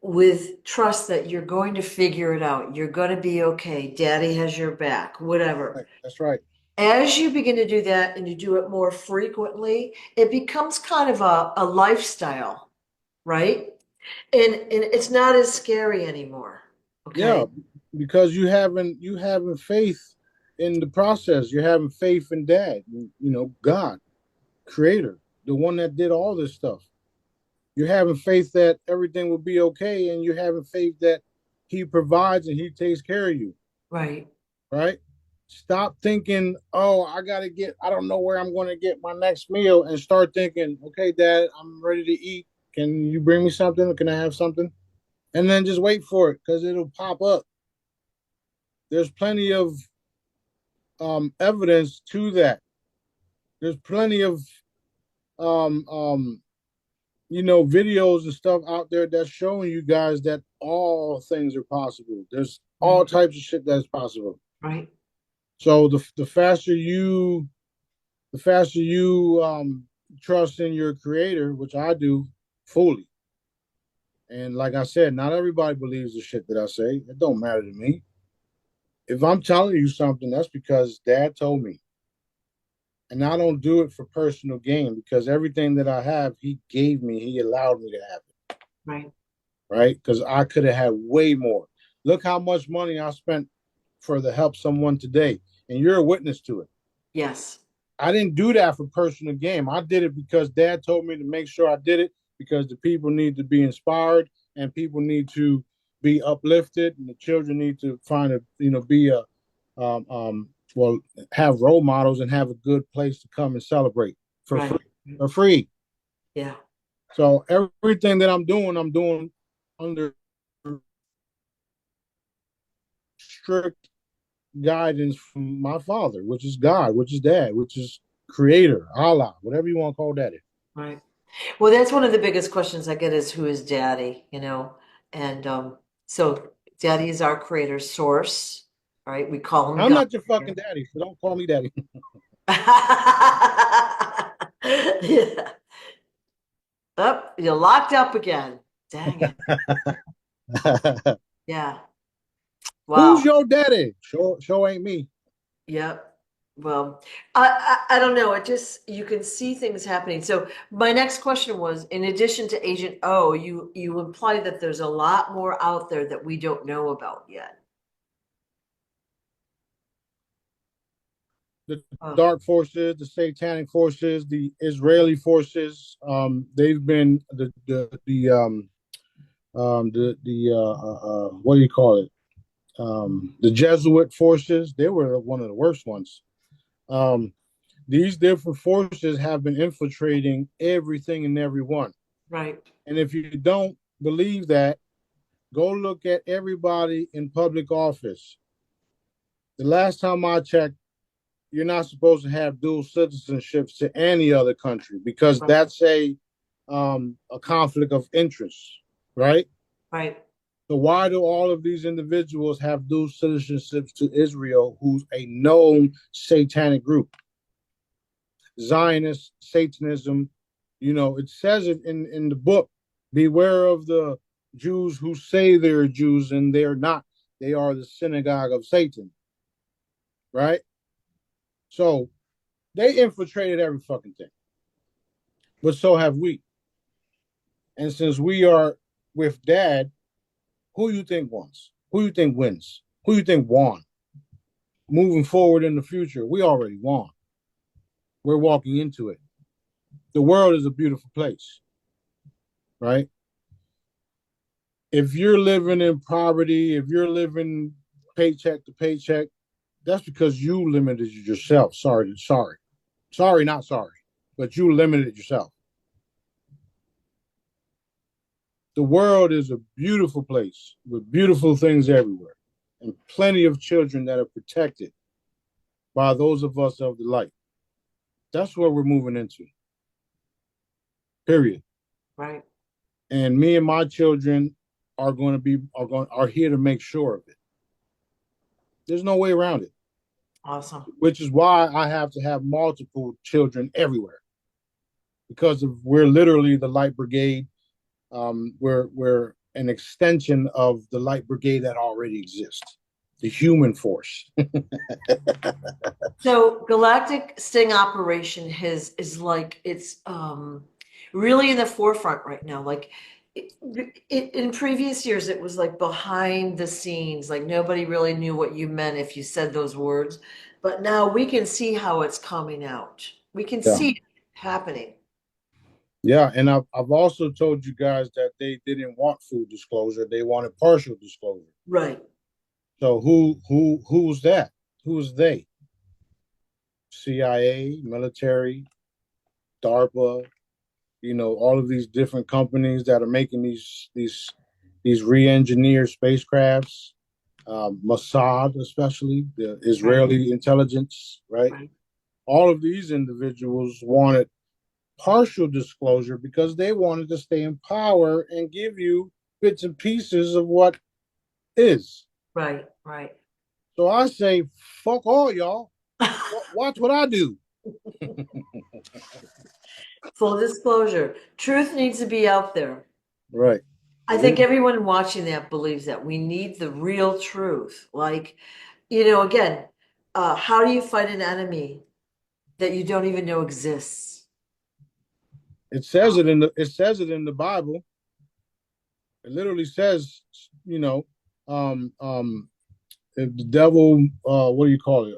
with trust that you're going to figure it out. You're going to be okay. Daddy has your back, whatever. Right. That's right. As you begin to do that and you do it more frequently, it becomes kind of a lifestyle, right? And it's not as scary anymore. Okay. Yeah, because you having faith in the process. You're having faith in Dad, God, Creator, the one that did all this stuff. You're having faith that everything will be okay, and you're having faith that He provides and He takes care of you. Right. Right? Stop thinking, oh, I don't know where I'm going to get my next meal, and start thinking, okay, Dad, I'm ready to eat. Can you bring me something? Can I have something? And then just wait for it because it'll pop up. There's plenty of evidence to that. There's plenty of um, um, videos and stuff out there that's showing you guys that all things are possible. There's all types of shit that's possible. Right. So the faster you trust in your creator, which I do fully. And like I said, not everybody believes the shit that I say. It don't matter to me. If I'm telling you something, that's because Dad told me. And I don't do it for personal gain because everything that I have, He gave me. He allowed me to have it. Right. Right? Because I could have had way more. Look how much money I spent for to help someone today. And you're a witness to it. Yes. I didn't do that for personal gain. I did it because Dad told me to make sure I did it because the people need to be inspired and people need to be uplifted and the children need to find be a well, have role models and have a good place to come and celebrate for Right. free. For free. Yeah. So everything that I'm doing under strict guidance from my father, which is God, which is Dad, which is Creator, Allah, whatever you want to call that. Right. Well, that's one of the biggest questions I get is who is daddy, And so daddy is our creator source, right? We call him I'm God. not your fucking daddy, so don't call me daddy. Yeah. Oh, you're locked up again. Dang it. Yeah. Who's Wow. your daddy? Sure ain't me. Yep. Well, I don't know. It just you can see things happening. So my next question was, in addition to Agent O, you implied that there's a lot more out there that we don't know about yet. The Oh, dark forces, the satanic forces, the Israeli forces. They've been what do you call it? The Jesuit forces. They were one of the worst ones. Um, these different forces have been infiltrating everything and everyone. right, And if you don't believe that, go look at everybody in public office. The last time I checked, you're not supposed to have dual citizenships to any other country because right, that's a conflict of interest, right? right, So why do all of these individuals have dual citizenships to Israel, who's a known satanic group? Zionist, Satanism, it says it in the book. Beware of the Jews who say they're Jews and they're not. They are the synagogue of Satan, right? So they infiltrated every fucking thing. But so have we. And since we are with Dad, who you think wins? Who you think wins? Who you think won? Moving forward in the future, we already won. We're walking into it. The world is a beautiful place, right? If you're living in poverty, if you're living paycheck to paycheck, that's because you limited yourself. Sorry, not sorry, but you limited yourself. The world is a beautiful place with beautiful things everywhere and plenty of children that are protected by those of us of the light. That's what we're moving into. Period. right. And me and my children are here to make sure of it. There's no way around it. Awesome. Which is why I have to have multiple children everywhere because we're literally the light brigade. We're an extension of the light brigade that already exists, the human force. So Galactic Sting Operation is like it's really in the forefront right now. Like in previous years, it was like behind the scenes, like nobody really knew what you meant if you said those words. But now we can see how it's coming out. We can Yeah. see it happening. Yeah, and I've also told you guys that they didn't want full disclosure; they wanted partial disclosure. Right. So who's that? Who's they? CIA, military, DARPA, all of these different companies that are making these re-engineered spacecrafts, Mossad, especially the Israeli Right. intelligence, right? Right. All of these individuals wanted partial disclosure because they wanted to stay in power and give you bits and pieces of what is. Right. Right. So I say, fuck all y'all. Watch what I do. Full disclosure. Truth needs to be out there. Right. I think everyone watching that believes that we need the real truth. Like, again, how do you fight an enemy that you don't even know exists? It says it in the Bible. It literally says, you know, if the devil, what do you call it?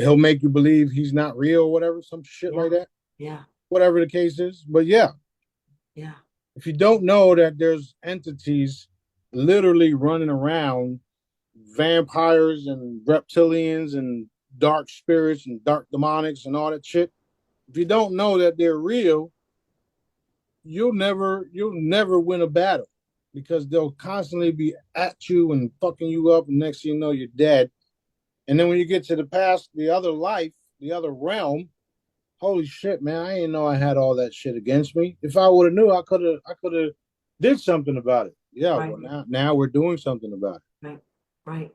He'll make you believe he's not real, whatever, some shit Yeah, like that. yeah, Whatever the case is. But yeah, yeah, if you don't know that there's entities literally running around, vampires and reptilians and dark spirits and dark demonics and all that shit, if you don't know that they're real, you'll never win a battle because they'll constantly be at you and fucking you up, and next thing you know, you're dead. And then when you get to the past, the other life, the other realm, holy shit, man, I didn't know I had all that shit against me. If I would have knew, I could have did something about it. Yeah, right, well now we're doing something about it. right, right.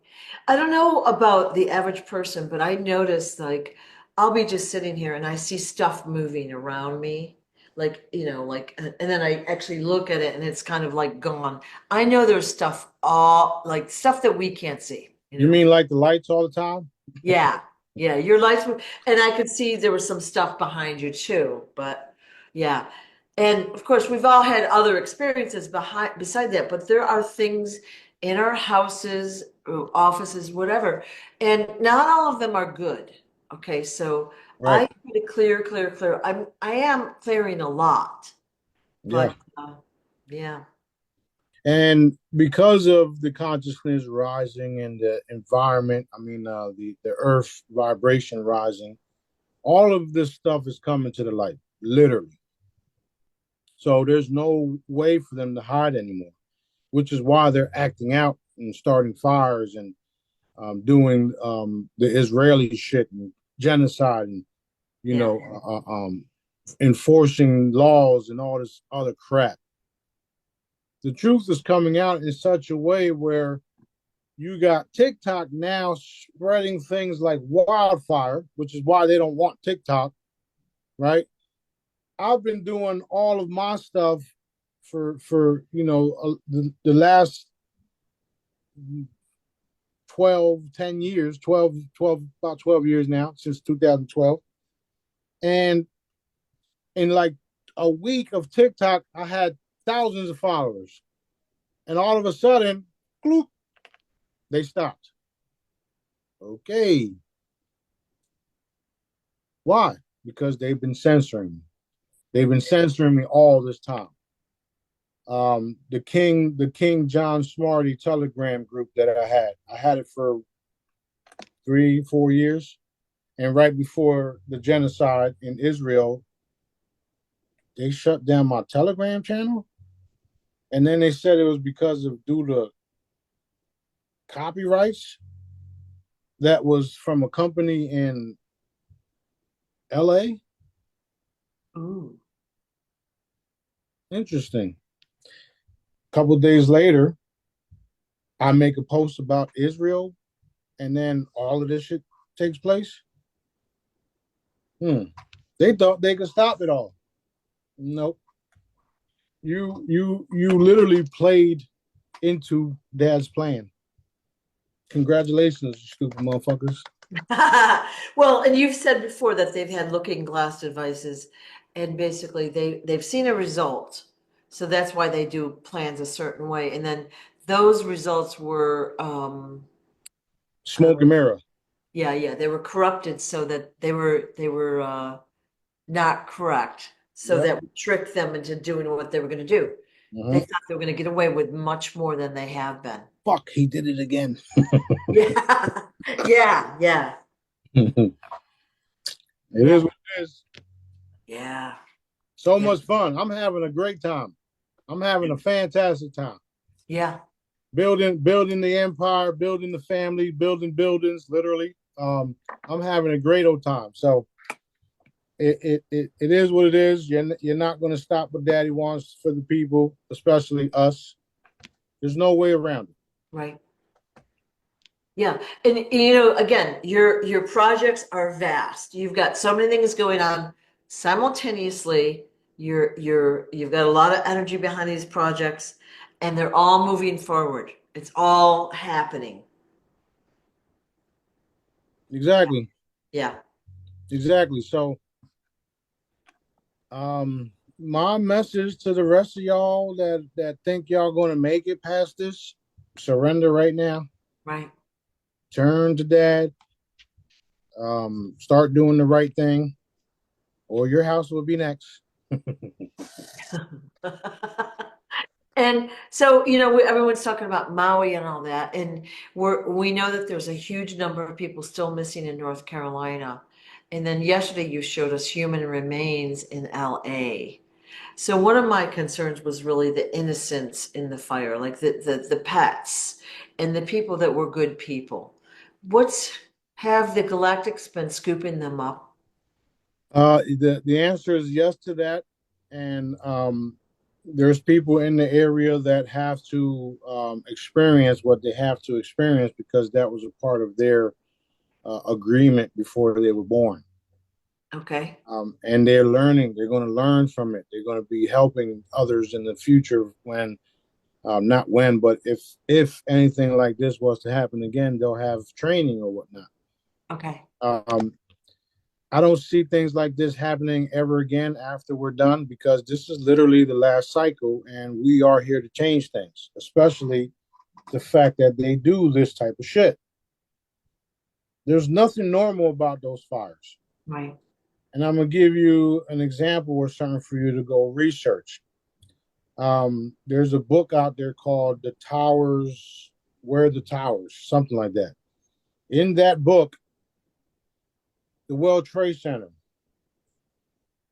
I don't know about the average person, but I notice like I'll be just sitting here and I see stuff moving around me. Like, and then I actually look at it and it's kind of like gone. I know there's stuff all like stuff that we can't see, You mean like the lights all the time? Yeah, yeah, your lights were, and I could see there was some stuff behind you too, but yeah. And of course, we've all had other experiences beside that, but there are things in our houses, offices, whatever, and not all of them are good. Okay, so I Right. need to clear. I am clearing a lot, Yeah. but yeah, And because of the consciousness rising and the environment, I mean, the earth vibration rising, all of this stuff is coming to the light, literally. So there's no way for them to hide anymore, which is why they're acting out and starting fires and doing the Israeli shit and genocide and, you yeah, know, enforcing laws and all this other crap. The truth is coming out in such a way where you got TikTok now spreading things like wildfire, which is why they don't want TikTok, right? I've been doing all of my stuff for the last 10 years, 12 about 12 years now, since 2012. And in like a week of TikTok, I had thousands of followers. And all of a sudden, gloop, they stopped. Okay. Why? Because they've been censoring me. They've been censoring me all this time. The King John Smarty Telegram group that I had it for 3 4 years. And right before the genocide in Israel, they shut down my Telegram channel. And then they said it was because of due to copyrights that was from a company in LA. ooh, Interesting. A couple of days later, I make a post about Israel, and then all of this shit takes place. They thought they could stop it all. Nope. you literally played into Dad's plan. Congratulations, you stupid motherfuckers. Well, and you've said before that they've had looking glass devices, and basically they've seen a result. So that's why they do plans a certain way. And then those results were Smoke and mirror. yeah, yeah, they were corrupted so that they were not correct. So Yep. that would trick them into doing what they were going to do. They thought they were going to get away with much more than they have been. Fuck, he did it again. Yeah. Yeah, yeah. It is what it is. Yeah. So Yeah. much fun. I'm having a great time. I'm having a fantastic time. Yeah. Building the empire, building the family, building buildings, literally. I'm having a great old time. So it is what it is. You're not going to stop what Daddy wants for the people, especially us. There's no way around it. Right. Yeah. And you know, again, your projects are vast. You've got so many things going on simultaneously. You've got a lot of energy behind these projects, and they're all moving forward. It's all happening. Exactly. Yeah. Exactly. So my message to the rest of y'all that think y'all gonna make it past this, surrender right now. Right. Turn to Dad. Start doing the right thing, or your house will be next. And so, you know, everyone's talking about Maui and all that, and we know that there's a huge number of people still missing in North Carolina. And then yesterday you showed us human remains in LA. So one of my concerns was really the innocents in the fire, like the pets and the people that were good people. What's have the Galactics been scooping them up? The answer is yes to that, and there's people in the area that have to experience what they have to experience because that was a part of their agreement before they were born. Okay. And they're learning. They're going to learn from it. They're going to be helping others in the future when, not when, but if anything like this was to happen again, they'll have training or whatnot. Okay. I don't see things like this happening ever again after we're done because this is literally the last cycle, and we are here to change things, especially the fact that they do this type of shit. There's nothing normal about those fires. Right. And I'm going to give you an example or something for you to go research. There's a book out there called The Towers, Where the Towers, something like that. In that book, the World Trade Center,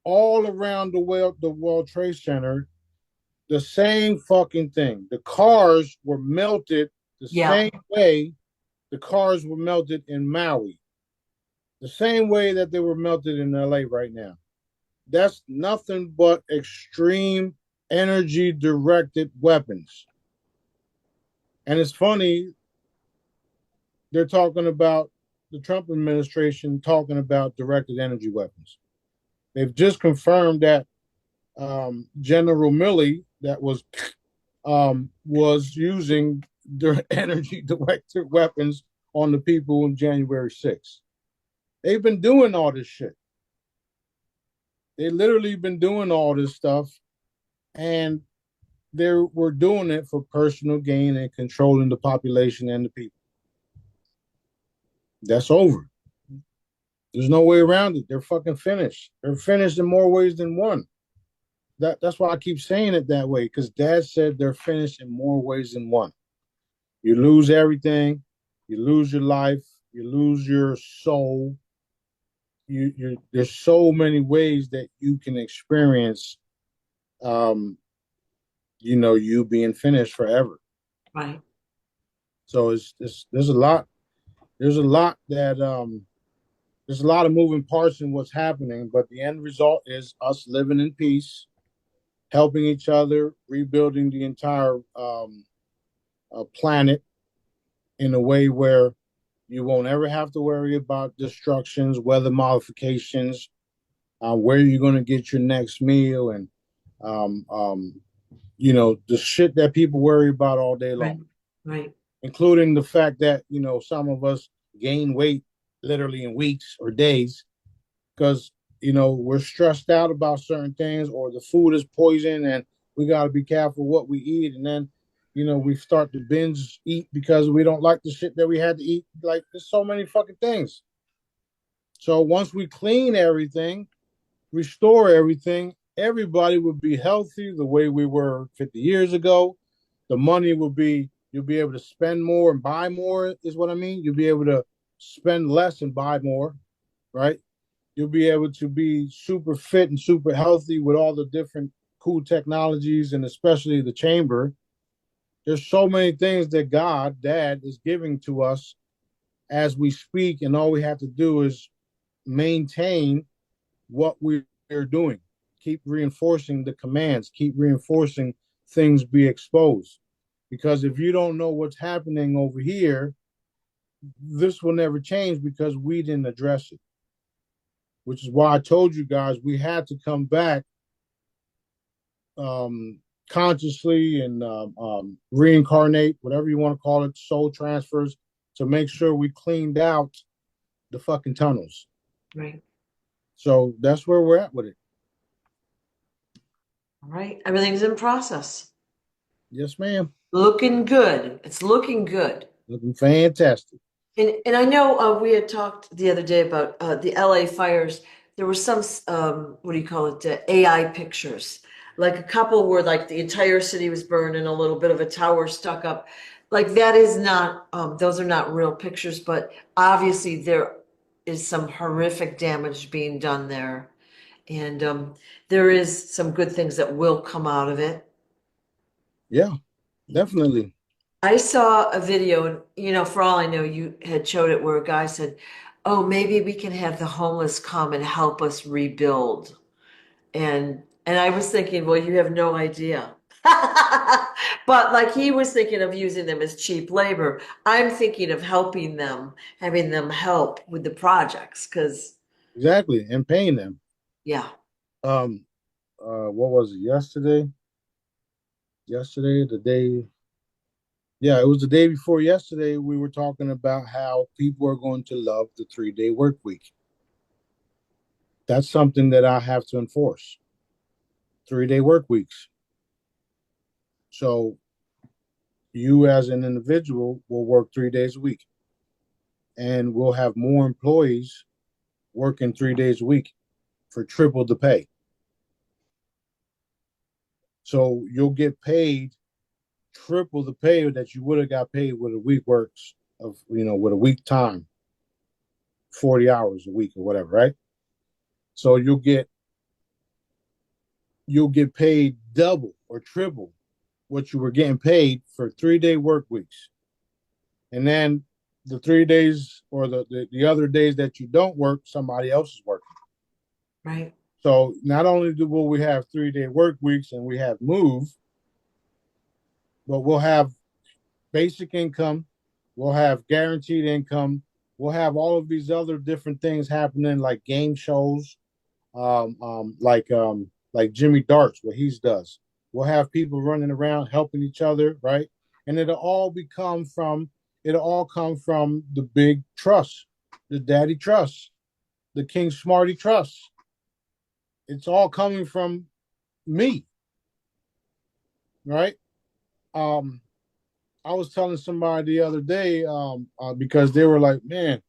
all around the World Trade Center, the same fucking thing. The cars were melted the Yeah. same way the cars were melted in Maui, the same way that they were melted in LA right now. That's nothing but extreme energy directed weapons. And it's funny, they're talking about the Trump administration talking about directed energy weapons. They've just confirmed that General Milley that was using their energy directed weapons on the people on January 6th. They've been doing all this shit. They literally been doing all this stuff, and they were doing it for personal gain and controlling the population and the people. That's over. There's no way around it. They're fucking finished. They're finished in more ways than one. That's why I keep saying it that way, because Dad said they're finished in more ways than one. You lose everything, you lose your life, you lose your soul. There's so many ways that you can experience you being finished forever. Right. So it's there's a lot that there's a lot of moving parts in what's happening, but the end result is us living in peace, helping each other, rebuilding the entire planet in a way where you won't ever have to worry about destructions, weather modifications, where you're going to get your next meal, and the shit that people worry about all day long, Right. Right. including the fact that, some of us gain weight literally in weeks or days because, we're stressed out about certain things or the food is poison and we got to be careful what we eat. And then, we start to binge eat because we don't like the shit that we had to eat. Like, there's so many fucking things. So once we clean everything, restore everything, everybody would be healthy the way we were 50 years ago. The money will be, you'll be able to spend more and buy more, is what I mean. You'll be able to spend less and buy more, right? You'll be able to be super fit and super healthy with all the different cool technologies and especially the chamber. There's so many things that God, Dad, is giving to us as we speak, and all we have to do is maintain what we're doing. Keep reinforcing the commands, keep reinforcing things be exposed. Because if you don't know what's happening over here, this will never change because we didn't address it. Which is why I told you guys we had to come back consciously and reincarnate, whatever you want to call it, soul transfers, to make sure we cleaned out the fucking tunnels. Right. So that's where we're at with it. All right. Everything's in process. Yes, ma'am. Looking good. It's looking good. Looking fantastic. And I know we had talked the other day about the LA fires. There were some, what do you call it, AI pictures. Like a couple where like the entire city was burned and a little bit of a tower stuck up. Like that is not, those are not real pictures, but obviously there is some horrific damage being done there. And there is some good things that will come out of it. Yeah, definitely. I saw a video, and for all I know, you had showed it where a guy said, "Oh, maybe we can have the homeless come and help us rebuild." And I was thinking, well, you have no idea. But like he was thinking of using them as cheap labor. I'm thinking of helping them, having them help with the projects, because Exactly. And paying them. yeah, Um, what was it, yesterday? Yesterday, the day, yeah, it was the day before yesterday. We were talking about how people are going to love the 3-day work week. That's something that I have to enforce. 3-day work weeks. So you as an individual will work 3 days a week and we'll have more employees working 3 days a week for triple the pay. So you'll get paid triple the pay that you would have got paid with a week works of, with a week time, 40 hours a week or whatever, right? So you'll get paid double or triple what you were getting paid for 3-day work weeks. And then the 3 days or the other days that you don't work, somebody else is working. right, So not only will we have 3-day work weeks and we have move, but we'll have basic income, we'll have guaranteed income, we'll have all of these other different things happening like game shows, like Jimmy Darts, what he does. We'll have people running around helping each other, right? And it'll all come from the big trust, the daddy trust, the King Smarty trust. It's all coming from me, right? Um, I was telling somebody the other day because they were like, "Man,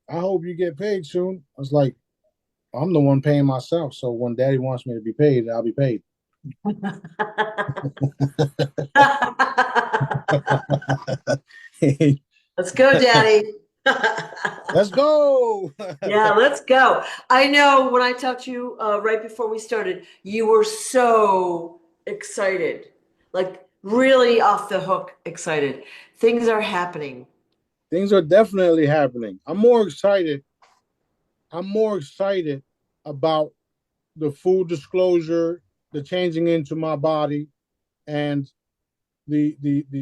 I hope you get paid soon." I was like, "I'm the one paying myself, so when Daddy wants me to be paid, I'll be paid." let's go, Daddy. Let's go. Yeah, let's go. I know when I talked to you right before we started, you were so excited, like really off the hook excited. Things are happening. Things are definitely happening. I'm more excited. I'm more excited about the full disclosure, the changing into my body, and the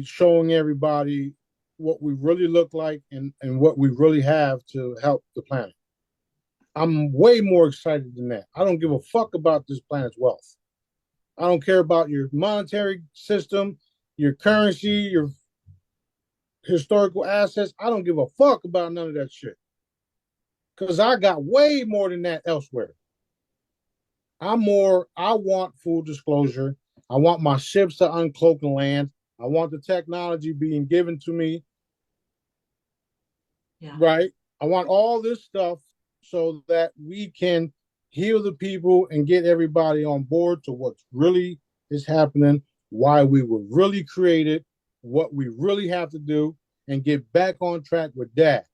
showing everybody what we really look like and what we really have to help the planet. I'm way more excited than that. I don't give a fuck about this planet's wealth. I don't care about your monetary system, your currency, your historical assets. I don't give a fuck about none of that shit. Because I got way more than that elsewhere. I want full disclosure. I want my ships to uncloak and land. I want the technology being given to me. Yeah. Right? I want all this stuff so that we can heal the people and get everybody on board to what really is happening, why we were really created, what we really have to do, and get back on track with that.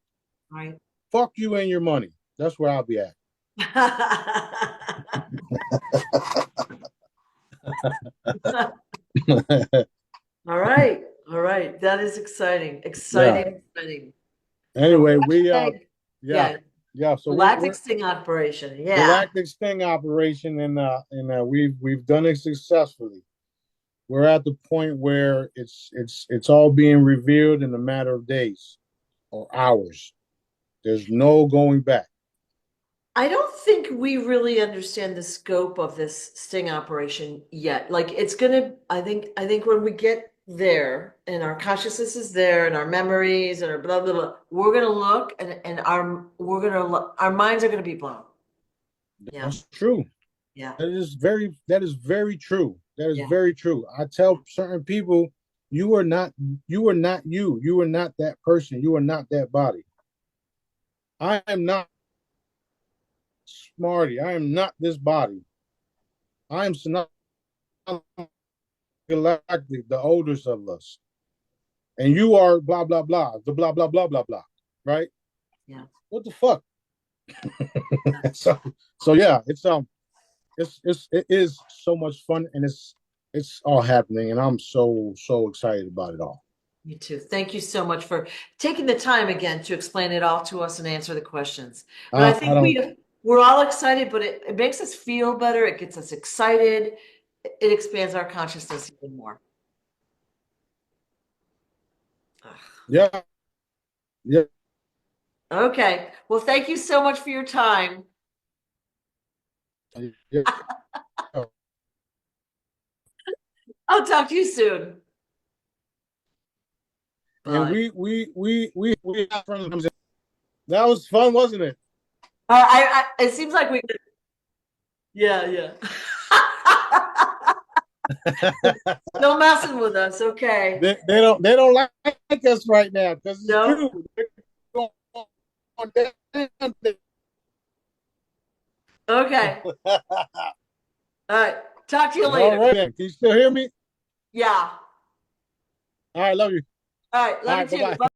Right. Fuck you and your money. That's where I'll be at. All right. All right. That is exciting. Exciting. Anyway, Okay. yeah. So Galactic sting operation. Yeah. Galactic sting operation, and we've done it successfully. We're at the point where it's all being revealed in a matter of days or hours. There's no going back. I don't think we really understand the scope of this sting operation yet. Like I think when we get there and our consciousness is there and our memories and our blah blah blah, we're gonna look and our minds are gonna be blown. Yeah. That's true. Yeah. That is very true. That is Yeah. very true. I tell certain people, you are not you. You are not that person. You are not that body. I am not Smarty. I am not this body. I am Galactic, the oldest of us. And you are blah blah blah, the blah blah blah blah blah. Right? Yeah. What the fuck? so yeah, it is so much fun, and it's all happening, and I'm so excited about it all. Me too. Thank you so much for taking the time again to explain it all to us and answer the questions. But I think we're all excited, but it makes us feel better. It gets us excited. It expands our consciousness even more. Yeah. Okay. Well, thank you so much for your time. Yeah. I'll talk to you soon. And we that was fun, wasn't it? It seems like we could. Yeah. No messing with us, okay? They don't like us right now because it's true. Okay. All right. Talk to you later. All right. Can you still hear me? Yeah. All right. Love you. All right. Love you too. Bye.